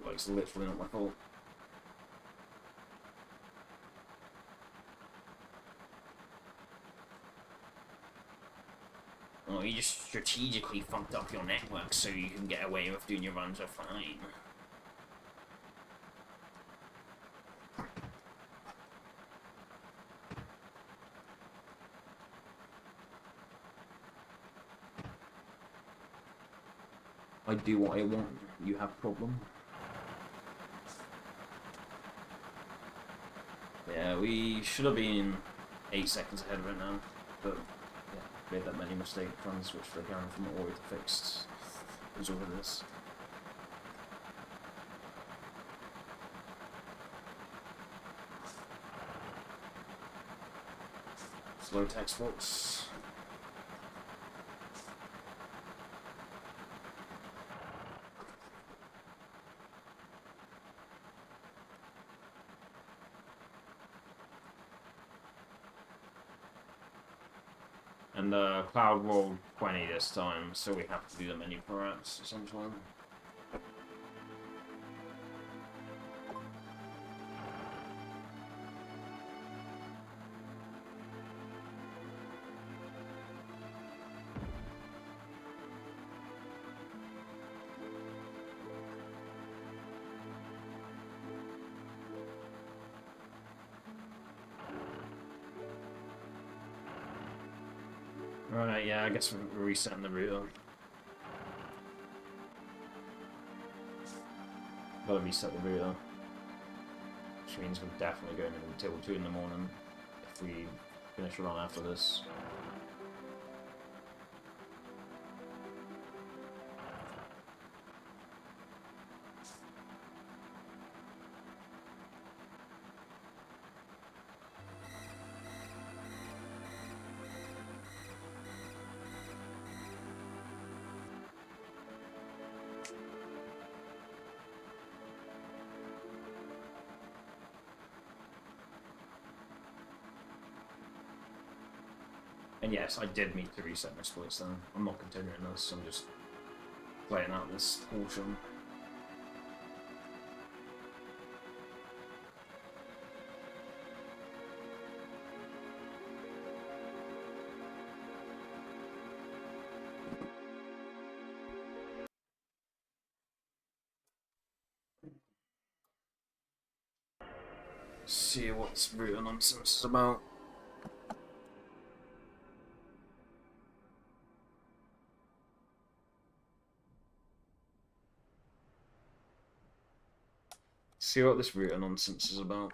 Like, it's literally not my fault. Oh, you just strategically fucked up your network so you can get away with doing your runs offline. I do what I want. You have a problem. Yeah, we should have been 8 seconds ahead right now, but yeah, made that many mistakes trying to switch the camera from auto to fixed. Is over this. Slow text box. And Cloud rolled 20 this time, so we have to do the menu perhaps, essentially. Right, yeah, I guess we're resetting the router. Gotta reset the router. Which means we're definitely going until 2 in the morning if we finish a run after this. And yes, I did need to reset my splits then. I'm not continuing this, I'm just playing out this portion. See what this router nonsense is about. See what this router nonsense is about.